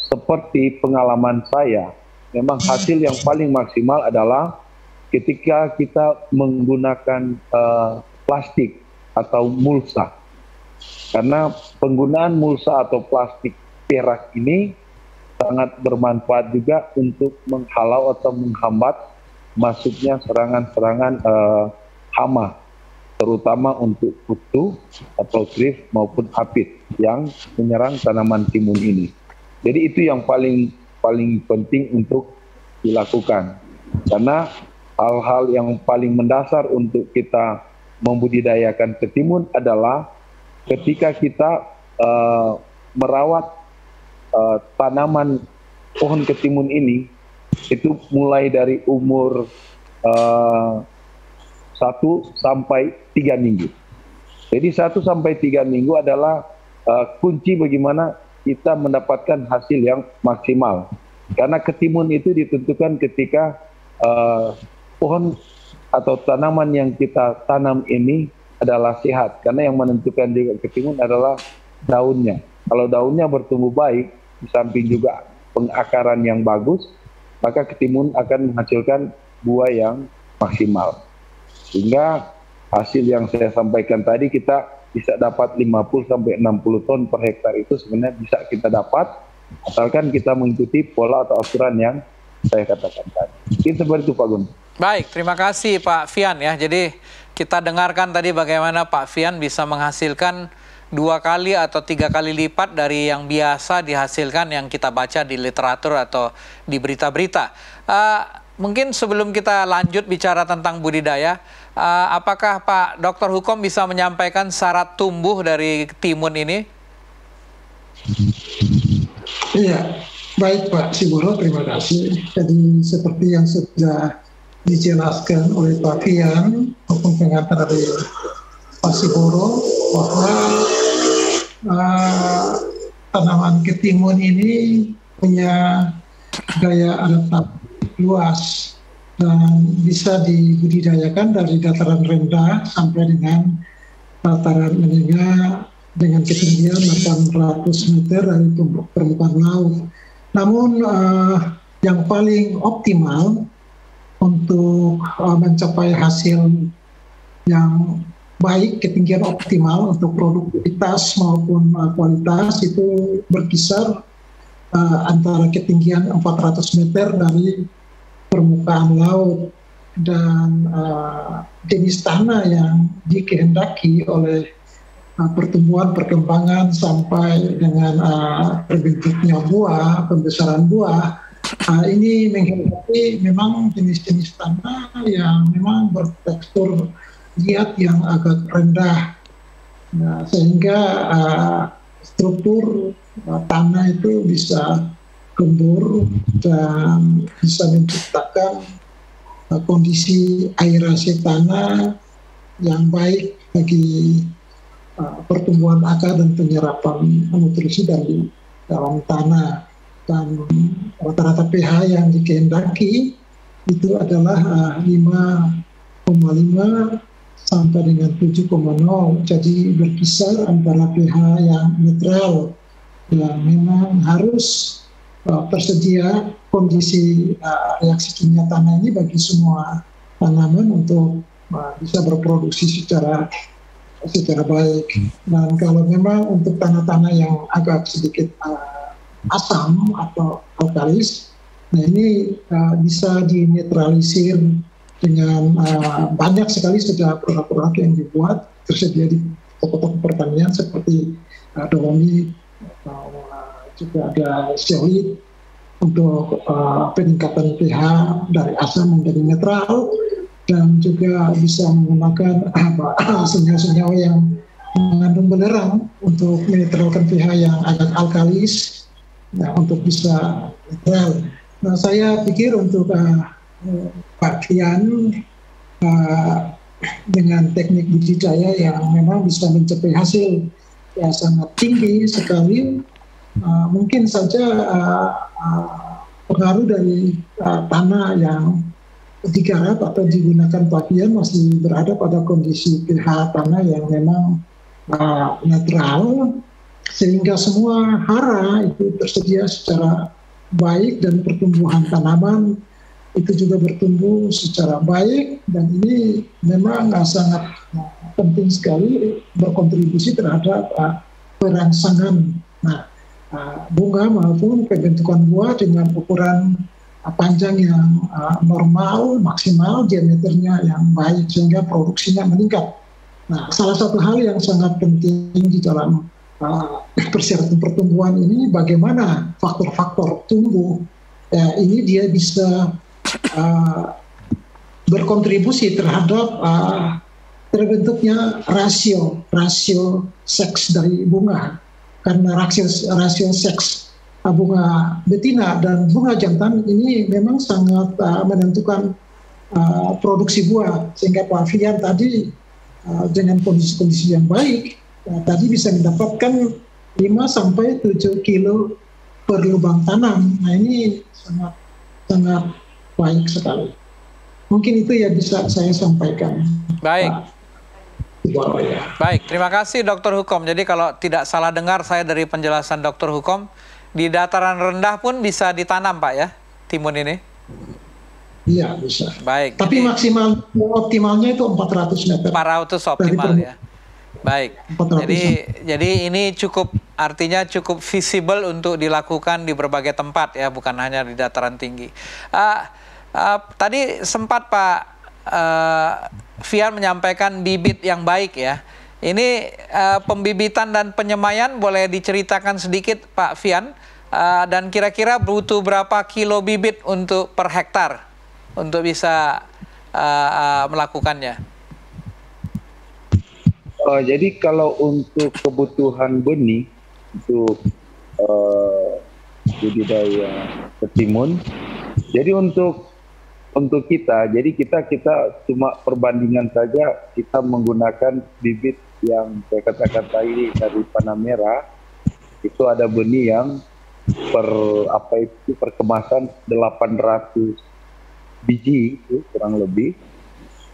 seperti pengalaman saya, memang hasil yang paling maksimal adalah ketika kita menggunakan plastik atau mulsa. Karena penggunaan mulsa atau plastik perak ini sangat bermanfaat juga untuk menghalau atau menghambat masuknya serangan-serangan hama, terutama untuk kutu atau trif maupun apit yang menyerang tanaman timun ini. Jadi itu yang paling penting untuk dilakukan. Karena hal-hal yang paling mendasar untuk kita membudidayakan ketimun adalah ketika kita merawat tanaman pohon ketimun ini, itu mulai dari umur 1 sampai 3 minggu. Jadi 1 sampai 3 minggu adalah kunci bagaimana kita mendapatkan hasil yang maksimal. Karena ketimun itu ditentukan ketika pohon atau tanaman yang kita tanam ini adalah sehat, karena yang menentukan juga ketimun adalah daunnya. Kalau daunnya bertumbuh baik, di samping juga pengakaran yang bagus, maka ketimun akan menghasilkan buah yang maksimal. Sehingga hasil yang saya sampaikan tadi, kita bisa dapat 50 sampai 60 ton per hektar. Itu sebenarnya bisa kita dapat asalkan kita mengikuti pola atau aturan yang saya katakan tadi. Mungkin seperti itu Pak Guntur. Baik, terima kasih Pak Fian ya. Jadi kita dengarkan tadi bagaimana Pak Fian bisa menghasilkan 2 kali atau 3 kali lipat dari yang biasa dihasilkan yang kita baca di literatur atau di berita-berita. Mungkin sebelum kita lanjut bicara tentang budidaya, apakah Pak Dr. Hukom bisa menyampaikan syarat tumbuh dari timun ini? Iya, baik Pak Siboro, terima kasih. Jadi seperti yang sudah dijelaskan oleh Pak Fian maupun pengantar dari Pak Siboro, bahwa tanaman ketimun ini punya daya adaptasi luas dan bisa dibudidayakan dari dataran rendah sampai dengan dataran menengah dengan ketinggian 800 meter dari permukaan laut. Namun yang paling optimal untuk mencapai hasil yang baik, ketinggian optimal untuk produktivitas maupun kualitas itu berkisar antara ketinggian 400 meter dari permukaan laut, dan jenis tanah yang dikehendaki oleh pertumbuhan perkembangan sampai dengan terbentuknya buah, pembesaran buah, ini menghendaki memang jenis-jenis tanah yang memang bertekstur liat yang agak rendah, sehingga struktur tanah itu bisa gembur dan bisa menciptakan kondisi aerasi tanah yang baik bagi pertumbuhan akar dan penyerapan nutrisi dari dalam tanah. Dan rata-rata pH yang dikehendaki itu adalah 5,5 sampai dengan 7,0. Jadi berkisar antara pH yang netral, yang memang harus tersedia kondisi reaksi kimia tanah ini bagi semua tanaman untuk bisa berproduksi secara baik. Dan kalau memang untuk tanah-tanah yang agak sedikit asam atau alkalis, nah ini bisa dinetralisir dengan banyak sekali sudah produk-produk yang dibuat tersedia di toko-toko pertanian seperti dolomit, juga ada zeolit untuk peningkatan pH dari asam menjadi netral, dan juga bisa menggunakan senyawa-senyawa yang mengandung belerang untuk menetralkan pH yang agak alkalis, untuk bisa netral. Nah, saya pikir untuk Pak Fian dengan teknik budidaya yang memang bisa mencapai hasil yang sangat tinggi sekali, mungkin saja pengaruh dari tanah yang digarap atau digunakan Pak Fian masih berada pada kondisi pH tanah yang memang netral, sehingga semua hara itu tersedia secara baik dan pertumbuhan tanaman itu juga bertumbuh secara baik, dan ini memang sangat penting sekali berkontribusi terhadap perangsangan bunga maupun pembentukan buah dengan ukuran panjang yang normal, maksimal, diameternya yang baik, sehingga produksinya meningkat. Nah, salah satu hal yang sangat penting di dalam persyaratan pertumbuhan ini, bagaimana faktor-faktor tumbuh ini dia bisa berkontribusi terhadap terbentuknya rasio seks dari bunga. Karena rasio seks bunga betina dan bunga jantan ini memang sangat menentukan produksi buah, sehingga Pak Fian tadi dengan kondisi-kondisi yang baik tadi bisa mendapatkan 5 sampai 7 kilo per lubang tanam. Nah, ini sangat baik sekali. Mungkin itu ya bisa saya sampaikan. Baik. Baik, terima kasih Dr. Hukom. Jadi kalau tidak salah dengar saya dari penjelasan Dr. Hukom, di dataran rendah pun bisa ditanam Pak ya, timun ini? Iya bisa. Baik. Tapi maksimal optimalnya itu 400 meter. 400 optimal ya. Baik. 400. Jadi ini artinya cukup visible untuk dilakukan di berbagai tempat ya, bukan hanya di dataran tinggi. Tadi sempat Pak Fian menyampaikan bibit yang baik ya. Ini pembibitan dan penyemaian boleh diceritakan sedikit Pak Fian, dan kira-kira butuh berapa kilo bibit untuk per hektar untuk bisa melakukannya? Jadi kalau untuk kebutuhan benih untuk budidaya ketimun, jadi untuk kita, jadi kita cuma perbandingan saja, kita menggunakan bibit yang saya katakan tadi dari Panamera, itu ada benih yang per kemasan 800 biji itu kurang lebih.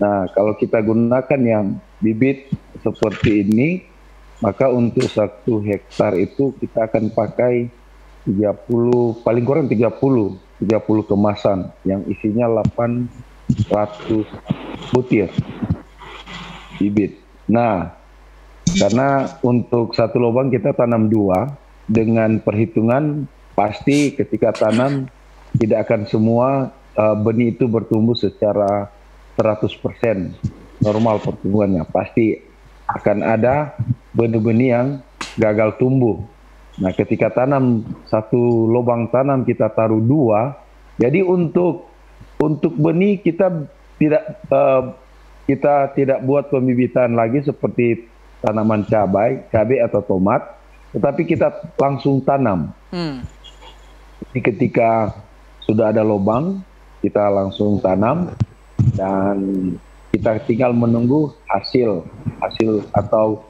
Nah, kalau kita gunakan yang bibit seperti ini, maka untuk 1 hektar itu kita akan pakai 30, paling kurang 30 kemasan yang isinya 800 butir bibit. Nah, karena untuk 1 lubang kita tanam 2, dengan perhitungan pasti ketika tanam tidak akan semua benih itu bertumbuh secara 100% normal pertumbuhannya. Pasti akan ada benih-benih yang gagal tumbuh. Nah, ketika tanam 1 lubang tanam kita taruh 2, jadi untuk benih kita tidak buat pembibitan lagi seperti tanaman cabai atau tomat, tetapi kita langsung tanam. Jadi ketika sudah ada lubang, kita langsung tanam dan kita tinggal menunggu hasil atau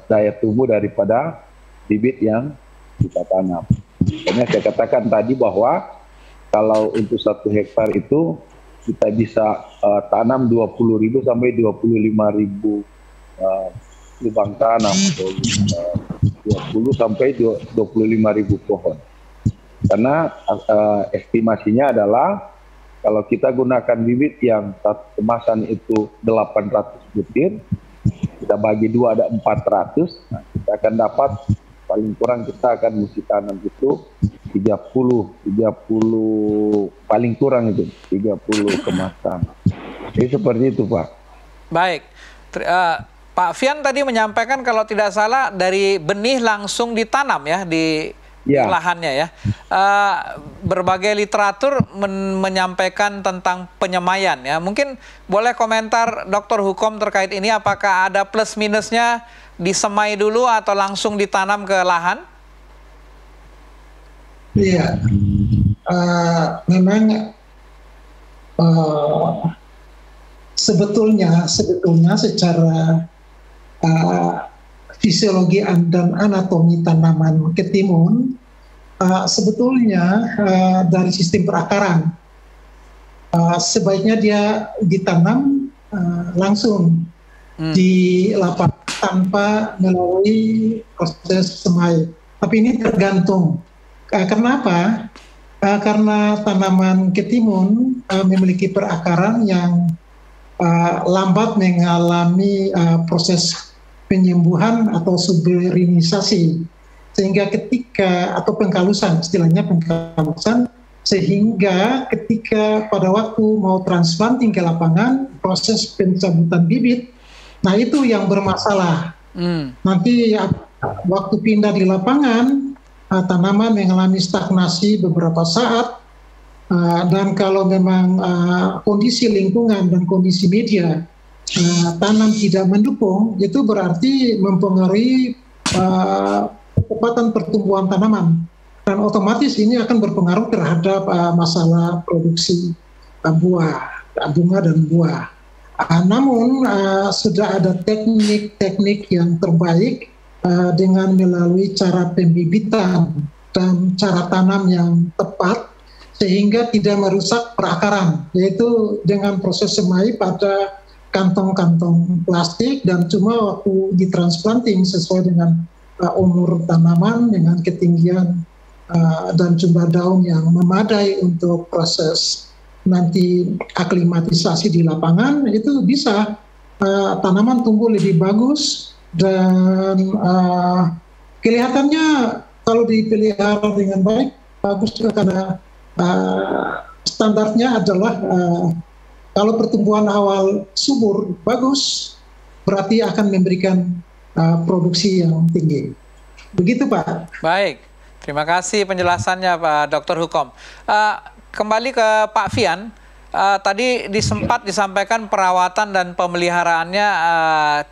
daya tumbuh daripada bibit yang kita tanam. Karena saya katakan tadi bahwa kalau untuk 1 hektar itu kita bisa tanam 20.000 sampai 25.000 lubang tanam, atau 20 sampai 25.000 pohon. Karena estimasinya adalah kalau kita gunakan bibit yang 1 kemasan itu 800 butir, kita bagi 2 ada 400, nah kita akan dapat paling kurang kita akan mesti tanam itu 30 paling kurang itu 30 kemasan. Jadi seperti itu Pak. Baik. Pak Fian tadi menyampaikan kalau tidak salah dari benih langsung ditanam ya di lahannya ya. Berbagai literatur menyampaikan tentang penyemaian ya. Mungkin boleh komentar Dr. Hukom terkait ini, apakah ada plus minusnya disemai dulu atau langsung ditanam ke lahan? Iya, memang sebetulnya secara fisiologi dan anatomi tanaman ketimun sebetulnya dari sistem perakaran sebaiknya dia ditanam langsung di lapangan tanpa melalui proses semai. Tapi ini tergantung. Kenapa? Karena tanaman ketimun memiliki perakaran yang lambat mengalami proses penyembuhan atau sublimisasi, sehingga ketika atau pengkalusan, istilahnya pengkalusan, sehingga ketika pada waktu mau transplanting ke lapangan, proses pencabutan bibit, nah itu yang bermasalah. Nanti waktu pindah di lapangan, tanaman mengalami stagnasi beberapa saat, dan kalau memang kondisi lingkungan dan kondisi media tanam tidak mendukung, itu berarti mempengaruhi kecepatan pertumbuhan tanaman, dan otomatis ini akan berpengaruh terhadap masalah produksi buah, bunga dan buah. Namun sudah ada teknik-teknik yang terbaik dengan melalui cara pembibitan dan cara tanam yang tepat sehingga tidak merusak perakaran, yaitu dengan proses semai pada kantong-kantong plastik dan cuma waktu ditransplanting sesuai dengan umur tanaman dengan ketinggian dan jumlah daun yang memadai untuk proses nanti aklimatisasi di lapangan, itu bisa tanaman tumbuh lebih bagus dan kelihatannya kalau dipelihara dengan baik bagus juga, karena standarnya adalah kalau pertumbuhan awal subur bagus, berarti akan memberikan produksi yang tinggi. Begitu Pak. Baik, terima kasih penjelasannya Pak Dr. Hukom. Kembali ke Pak Fian, tadi sempat disampaikan perawatan dan pemeliharaannya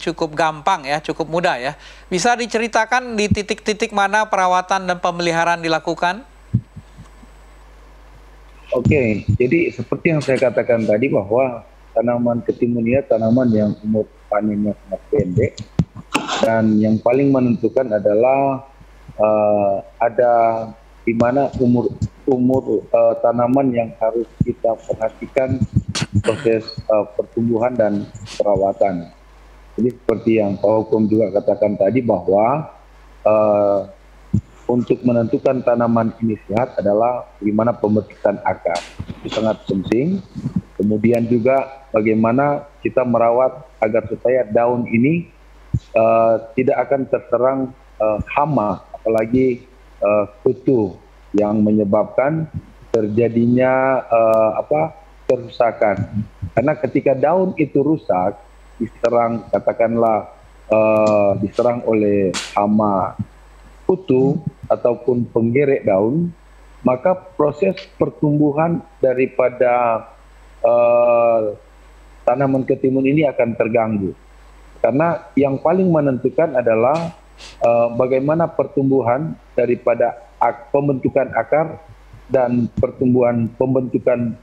cukup gampang ya, cukup mudah ya. Bisa diceritakan di titik-titik mana perawatan dan pemeliharaan dilakukan? Oke, jadi seperti yang saya katakan tadi bahwa tanaman ketimunia tanaman yang umur panennya sangat pendek, dan yang paling menentukan adalah ada di mana umur tanaman yang harus kita perhatikan proses pertumbuhan dan perawatan. Jadi seperti yang Pak Hukom juga katakan tadi bahwa untuk menentukan tanaman ini sehat adalah bagaimana pembentukan akar, itu sangat penting. Kemudian juga bagaimana kita merawat agar supaya daun ini tidak akan terserang hama, apalagi kutu yang menyebabkan terjadinya kerusakan. Karena ketika daun itu rusak, diserang katakanlah diserang oleh hama, kutu ataupun penggerek daun, maka proses pertumbuhan daripada tanaman ketimun ini akan terganggu. Karena yang paling menentukan adalah bagaimana pertumbuhan daripada pembentukan akar dan pembentukan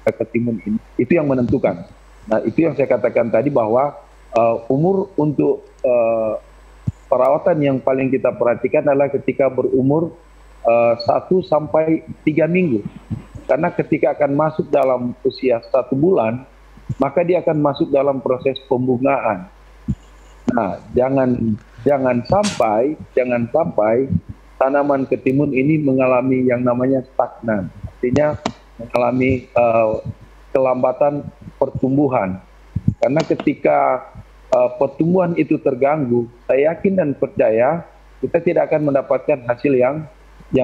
ketimun ini, itu yang menentukan. Nah, itu yang saya katakan tadi bahwa umur untuk perawatan yang paling kita perhatikan adalah ketika berumur 1 sampai 3 minggu. Karena ketika akan masuk dalam usia 1 bulan, maka dia akan masuk dalam proses pembungaan. Nah, jangan sampai tanaman ketimun ini mengalami yang namanya stagnan. Artinya mengalami kelambatan pertumbuhan. Karena ketika pertumbuhan itu terganggu, saya yakin dan percaya kita tidak akan mendapatkan hasil yang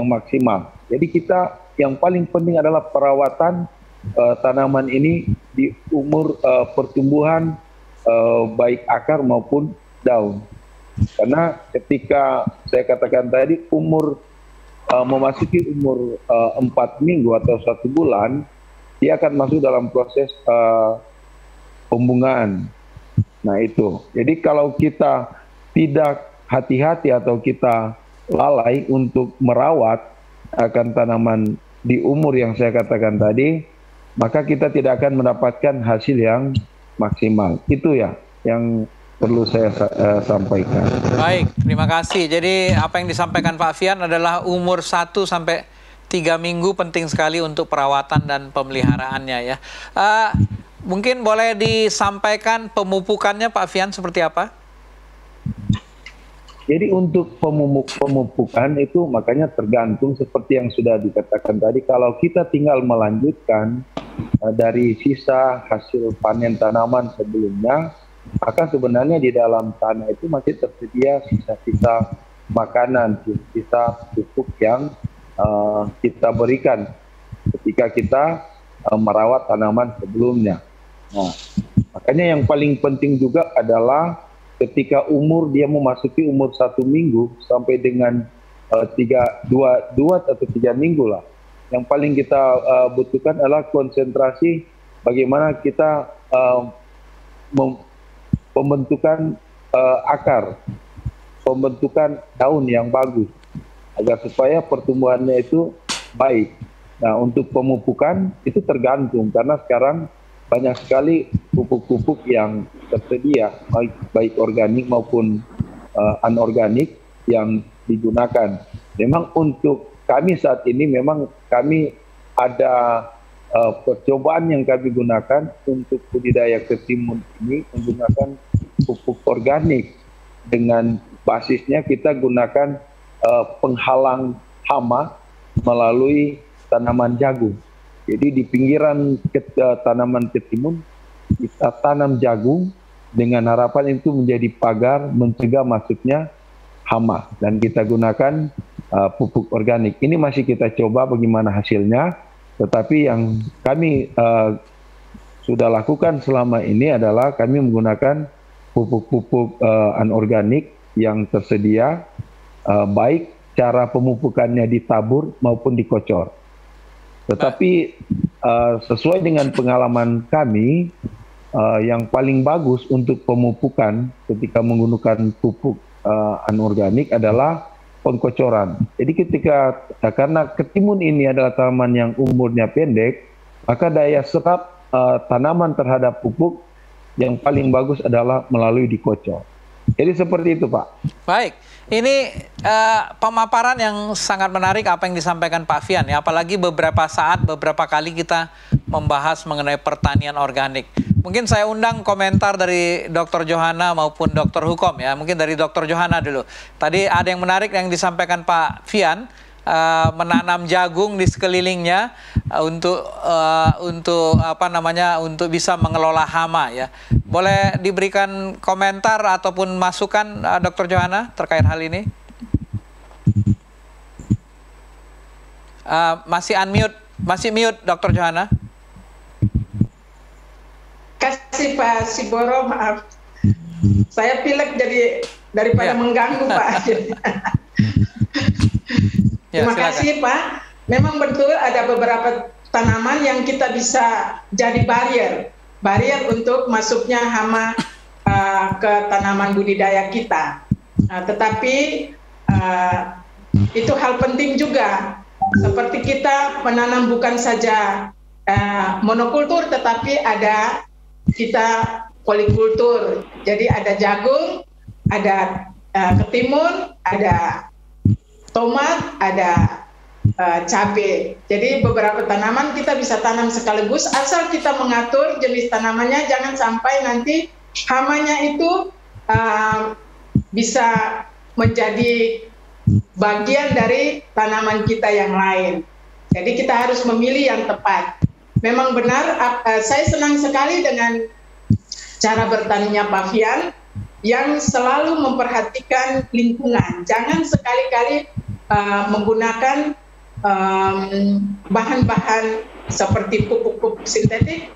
maksimal. Jadi kita yang paling penting adalah perawatan tanaman ini di umur pertumbuhan baik akar maupun daun. Karena ketika saya katakan tadi memasuki umur 4 minggu atau 1 bulan, dia akan masuk dalam proses pembungaan. Nah itu, jadi kalau kita tidak hati-hati atau kita lalai untuk merawat akan tanaman di umur yang saya katakan tadi, maka kita tidak akan mendapatkan hasil yang maksimal. Itu ya yang perlu saya sampaikan. Baik, terima kasih. Jadi apa yang disampaikan Pak Fian adalah umur 1 sampai 3 minggu penting sekali untuk perawatan dan pemeliharaannya ya. Mungkin boleh disampaikan pemupukannya Pak Fian seperti apa? Jadi untuk pemupukan itu makanya tergantung seperti yang sudah dikatakan tadi. Kalau kita tinggal melanjutkan dari sisa hasil panen tanaman sebelumnya, maka sebenarnya di dalam tanah itu masih tersedia sisa-sisa makanan, sisa pupuk yang kita berikan ketika kita merawat tanaman sebelumnya. Nah, makanya yang paling penting juga adalah ketika dia memasuki umur 1 minggu sampai dengan 2 atau 3 minggu lah. Yang paling kita butuhkan adalah konsentrasi bagaimana kita pembentukan akar, pembentukan daun yang bagus, agar supaya pertumbuhannya itu baik. Nah, untuk pemupukan itu tergantung, karena sekarang banyak sekali pupuk-pupuk yang tersedia, baik organik maupun anorganik yang digunakan. Memang untuk kami saat ini, memang kami ada percobaan yang kami gunakan untuk budidaya ketimun ini menggunakan pupuk organik. Dengan basisnya kita gunakan penghalang hama melalui tanaman jagung. Jadi di pinggiran tanaman ketimun kita tanam jagung dengan harapan itu menjadi pagar mencegah masuknya hama, dan kita gunakan pupuk organik. Ini masih kita coba bagaimana hasilnya, tetapi yang kami sudah lakukan selama ini adalah kami menggunakan pupuk-pupuk anorganik yang tersedia, baik cara pemupukannya ditabur maupun dikocor. Tetapi sesuai dengan pengalaman kami, yang paling bagus untuk pemupukan ketika menggunakan pupuk anorganik adalah pengkocoran. Jadi karena ketimun ini adalah tanaman yang umurnya pendek, maka daya serap tanaman terhadap pupuk yang paling bagus adalah melalui dikocor. Jadi seperti itu, Pak. Baik, ini pemaparan yang sangat menarik apa yang disampaikan Pak Fian ya, apalagi beberapa kali kita membahas mengenai pertanian organik. Mungkin saya undang komentar dari Dr. Johana maupun Dr. Hukom ya. Mungkin dari Dr. Johana dulu. Tadi ada yang menarik yang disampaikan Pak Fian, menanam jagung di sekelilingnya untuk bisa mengelola hama ya. Boleh diberikan komentar ataupun masukan Dr. Johana terkait hal ini? Masih unmute, masih mute Dr. Johana. Kasih Pak Siboro, maaf. Saya pilek jadi daripada mengganggu Pak. Terima kasih Pak. Memang betul ada beberapa tanaman yang kita bisa jadi barrier untuk masuknya hama ke tanaman budidaya kita. Tetapi itu hal penting juga. Seperti kita menanam bukan saja monokultur, tetapi ada kita polikultur. Jadi ada jagung, ada ketimun, ada tomat, ada cabai. Jadi beberapa tanaman kita bisa tanam sekaligus, asal kita mengatur jenis tanamannya, jangan sampai nanti hamanya itu bisa menjadi bagian dari tanaman kita yang lain. Jadi kita harus memilih yang tepat. Memang benar, saya senang sekali dengan cara bertaninya Pak Fian yang selalu memperhatikan lingkungan. Jangan sekali-kali menggunakan bahan-bahan seperti pupuk-pupuk sintetik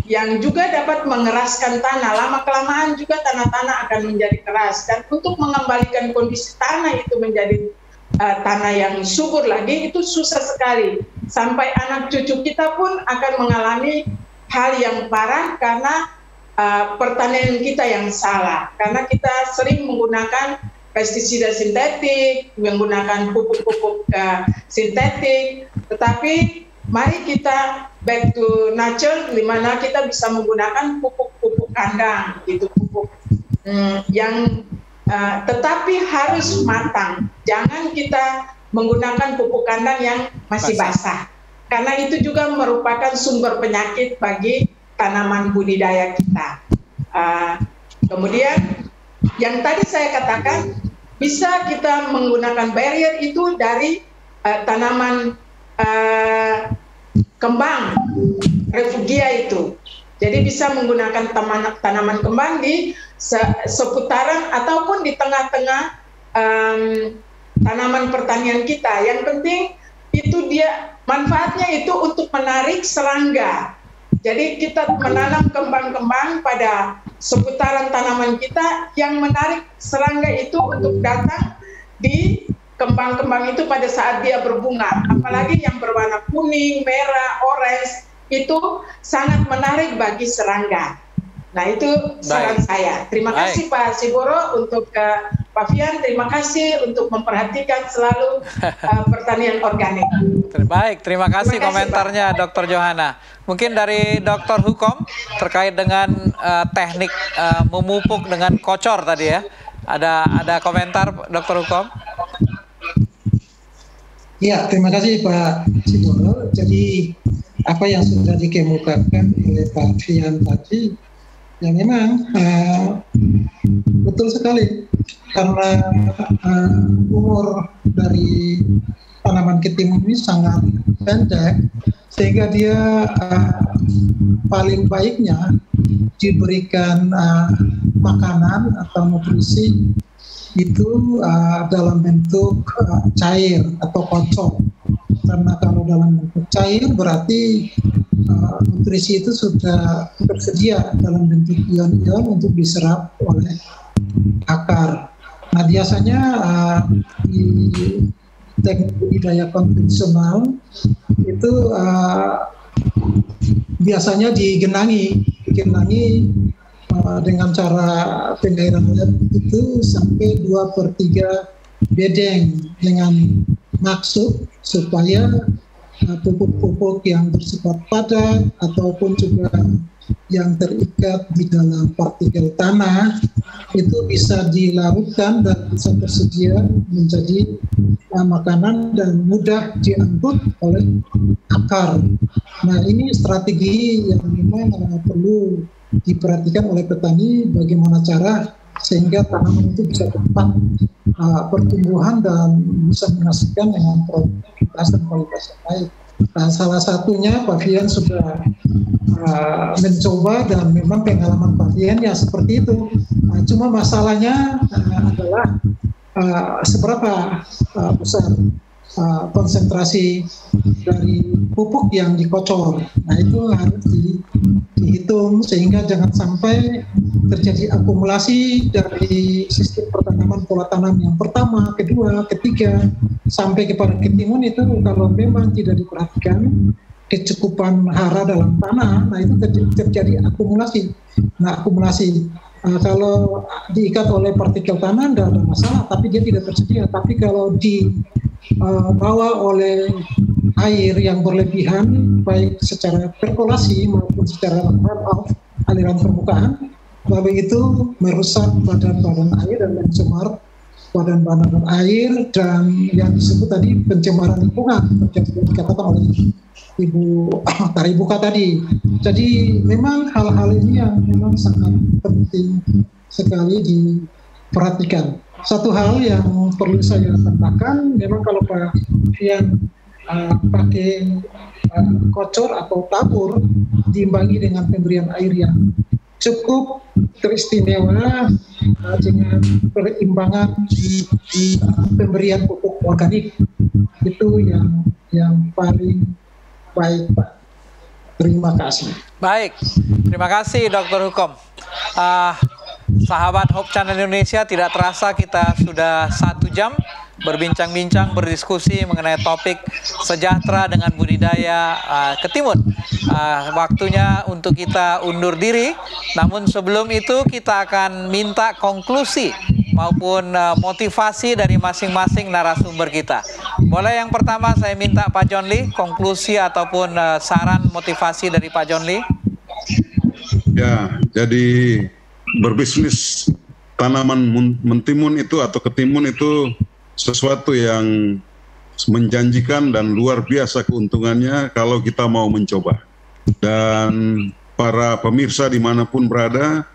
yang juga dapat mengeraskan tanah. Lama-kelamaan juga tanah-tanah akan menjadi keras. Dan untuk mengembalikan kondisi tanah itu menjadi tanah yang subur lagi, itu susah sekali. Sampai anak cucu kita pun akan mengalami hal yang parah karena pertanian kita yang salah. Karena kita sering menggunakan pestisida sintetik, menggunakan pupuk-pupuk sintetik, tetapi mari kita back to nature, di mana kita bisa menggunakan pupuk-pupuk kandang, itu pupuk yang tetapi harus matang. Jangan kita menggunakan pupuk kandang yang masih basah, karena itu juga merupakan sumber penyakit bagi tanaman budidaya kita. Kemudian yang tadi saya katakan, bisa kita menggunakan barrier itu dari tanaman kembang refugia itu. Jadi bisa menggunakan tanaman kembang di seputaran ataupun di tengah-tengah tanaman pertanian kita. Yang penting itu dia manfaatnya itu untuk menarik serangga. Jadi kita menanam kembang-kembang pada seputaran tanaman kita yang menarik serangga itu untuk datang di kembang-kembang itu pada saat dia berbunga. Apalagi yang berwarna kuning, merah, orange, itu sangat menarik bagi serangga. Nah itu saran saya. Terima kasih Pak Siboro, untuk Pak Fian, terima kasih untuk memperhatikan selalu pertanian organik. Baik, terima kasih komentarnya Dr. Johana. Mungkin dari Dr. Hukom terkait dengan teknik memupuk dengan kocor tadi ya. Ada komentar Dr. Hukom? Ya, terima kasih Pak Siboro. Jadi apa yang sudah dikemukakan oleh Pak Fian tadi, ya memang betul sekali. karena umur dari tanaman ketimun ini sangat pendek, sehingga dia paling baiknya diberikan makanan atau nutrisi itu dalam bentuk cair atau kocok. Karena kalau dalam bentuk cair berarti nutrisi itu sudah tersedia dalam bentuk ion-ion untuk diserap oleh akar. Nah, biasanya di teknik budidaya konvensional itu biasanya digenangi dengan cara pengairan lab itu sampai 2/3 bedeng, dengan maksud supaya pupuk-pupuk yang bersifat padat ataupun juga yang terikat di dalam partikel tanah itu bisa dilarutkan dan bisa tersedia menjadi makanan dan mudah diangkut oleh akar. Nah, ini strategi yang memang perlu diperhatikan oleh petani, bagaimana cara sehingga tanaman itu bisa cepat pertumbuhan dan bisa menghasilkan dengan produktivitas dan kualitas yang baik. Nah, salah satunya Pak Fian sudah mencoba dan memang pengalaman Pak Fian ya seperti itu. Cuma masalahnya adalah seberapa besar konsentrasi dari pupuk yang dikocor. Nah, itu harus dihitung sehingga jangan sampai terjadi akumulasi dari sistem pertanaman pola tanam yang pertama, kedua, ketiga sampai kepada ketimun. Itu kalau memang tidak diperhatikan kecukupan hara dalam tanah, nah itu terjadi akumulasi. Nah, akumulasi kalau diikat oleh partikel tanah tidak ada masalah, tapi dia tidak tersedia. Tapi kalau dibawa oleh air yang berlebihan, baik secara perkolasi maupun secara runoff, aliran permukaan, lalu itu merusak badan-badan air dan mencemar badan-badan air, dan yang disebut tadi pencemaran lingkungan seperti dikatakan oleh Ibu Taribuka tadi. Jadi memang hal-hal ini yang memang sangat penting sekali diperhatikan. Satu hal yang perlu saya tambahkan, memang kalau Pak Fian pakai kocor atau tabur diimbangi dengan pemberian air yang cukup teristimewa dengan perimbangan pemberian pupuk organik, itu yang paling baik, Pak. Terima kasih. Baik, terima kasih Dr. Hukom. Sahabat Hope Channel Indonesia, tidak terasa kita sudah 1 jam berbincang-bincang, berdiskusi mengenai topik sejahtera dengan budidaya ketimun. Waktunya untuk kita undur diri, namun sebelum itu kita akan minta konklusi maupun motivasi dari masing-masing narasumber kita. Boleh yang pertama saya minta Pak John Lee, konklusi ataupun saran motivasi dari Pak John Lee. Ya, jadi berbisnis tanaman mentimun itu atau ketimun itu sesuatu yang menjanjikan dan luar biasa keuntungannya kalau kita mau mencoba. Dan para pemirsa dimanapun berada,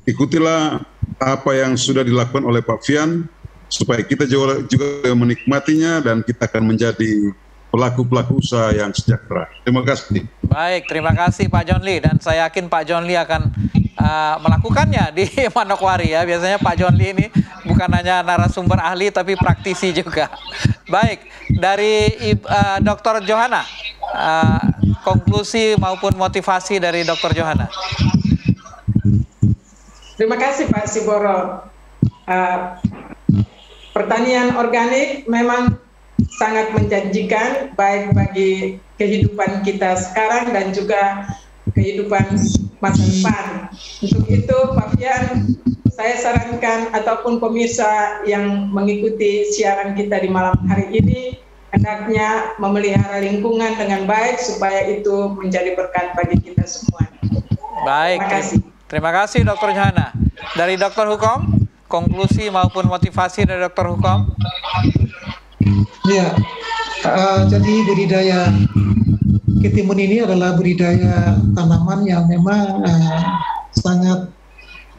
ikutilah apa yang sudah dilakukan oleh Pak Fian, supaya kita juga menikmatinya dan kita akan menjadi pelaku-pelaku usaha yang sejahtera. Terima kasih. Baik, terima kasih Pak John Lee, dan saya yakin Pak John Lee akan melakukannya di Manokwari ya. Biasanya Pak John Lee ini bukan hanya narasumber ahli tapi praktisi juga. Baik, dari Dr. Johana, konklusi maupun motivasi dari Dr. Johana. Terima kasih Pak Siboro. Pertanian organik memang sangat menjanjikan baik bagi kehidupan kita sekarang dan juga kehidupan masa depan. Untuk itu Pak Fian, saya sarankan ataupun pemirsa yang mengikuti siaran kita di malam hari ini, hendaknya memelihara lingkungan dengan baik supaya itu menjadi berkat bagi kita semua. Baik, terima kasih. Terima kasih Dr. Johana. Dari Dr. Hukom, konklusi maupun motivasi dari Dr. Hukom. Ya, jadi budidaya ketimun ini adalah budidaya tanaman yang memang sangat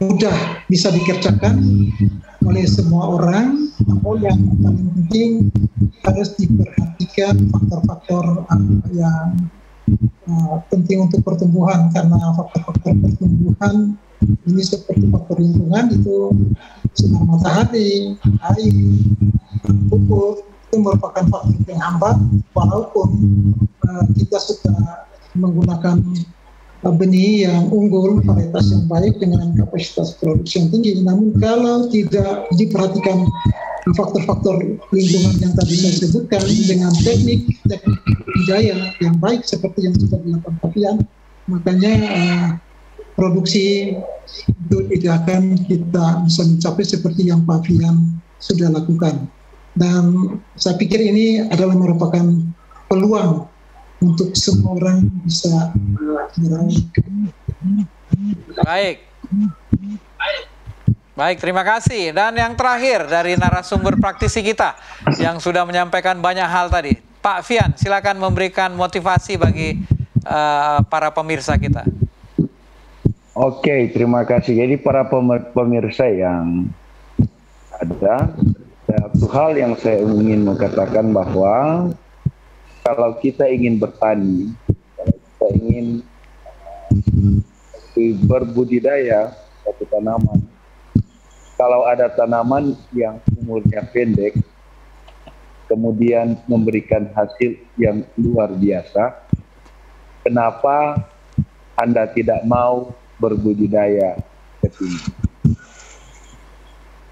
mudah bisa dikerjakan oleh semua orang. Namun yang paling penting harus diperhatikan faktor-faktor yang penting untuk pertumbuhan, karena faktor-faktor pertumbuhan ini seperti faktor lingkungan itu sinar matahari, air, pupuk itu merupakan faktor penghambat. Walaupun kita sudah menggunakan benih yang unggul, varietas yang baik dengan kapasitas produksi yang tinggi, namun kalau tidak diperhatikan faktor-faktor lingkungan yang tadi saya sebutkan dengan teknik budidaya yang baik seperti yang sudah dilakukan Fabian, makanya produksi itu tidak akan kita bisa mencapai seperti yang Fabian sudah lakukan. Dan saya pikir ini adalah merupakan peluang untuk semua orang bisa meraih. Baik, terima kasih. Dan yang terakhir dari narasumber praktisi kita yang sudah menyampaikan banyak hal tadi, Pak Fian, silakan memberikan motivasi bagi para pemirsa kita. Oke, terima kasih. Jadi para pemirsa yang ada, satu hal yang saya ingin mengatakan bahwa kalau kita ingin bertani, kalau kita ingin berbudidaya suatu tanaman, kalau ada tanaman yang umurnya pendek, kemudian memberikan hasil yang luar biasa, kenapa Anda tidak mau berbudidaya ke sini?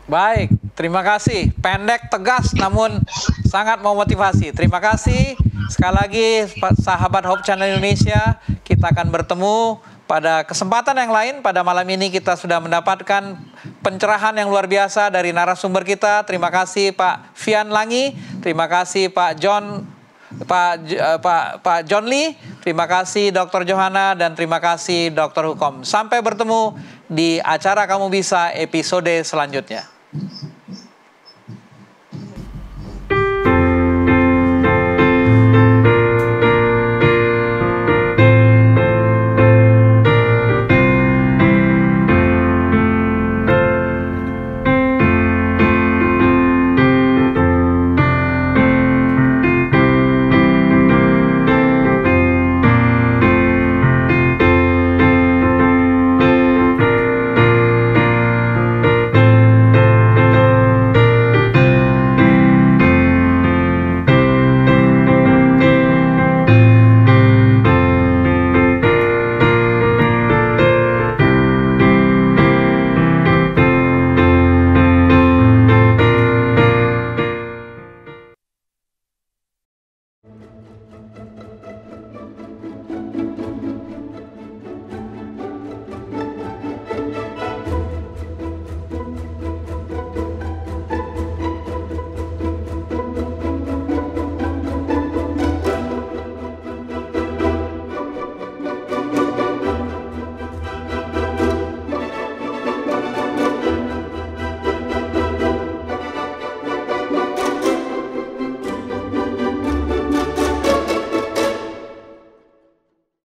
Baik, terima kasih. Pendek, tegas, namun sangat memotivasi. Terima kasih. Sekali lagi, sahabat Hope Channel Indonesia, kita akan bertemu pada kesempatan yang lain. Pada malam ini kita sudah mendapatkan pencerahan yang luar biasa dari narasumber kita. Terima kasih Pak Fian Langi, terima kasih Pak John Lee, terima kasih Dr. Johana, dan terima kasih Dr. Hukom. Sampai bertemu di acara Kamu Bisa episode selanjutnya.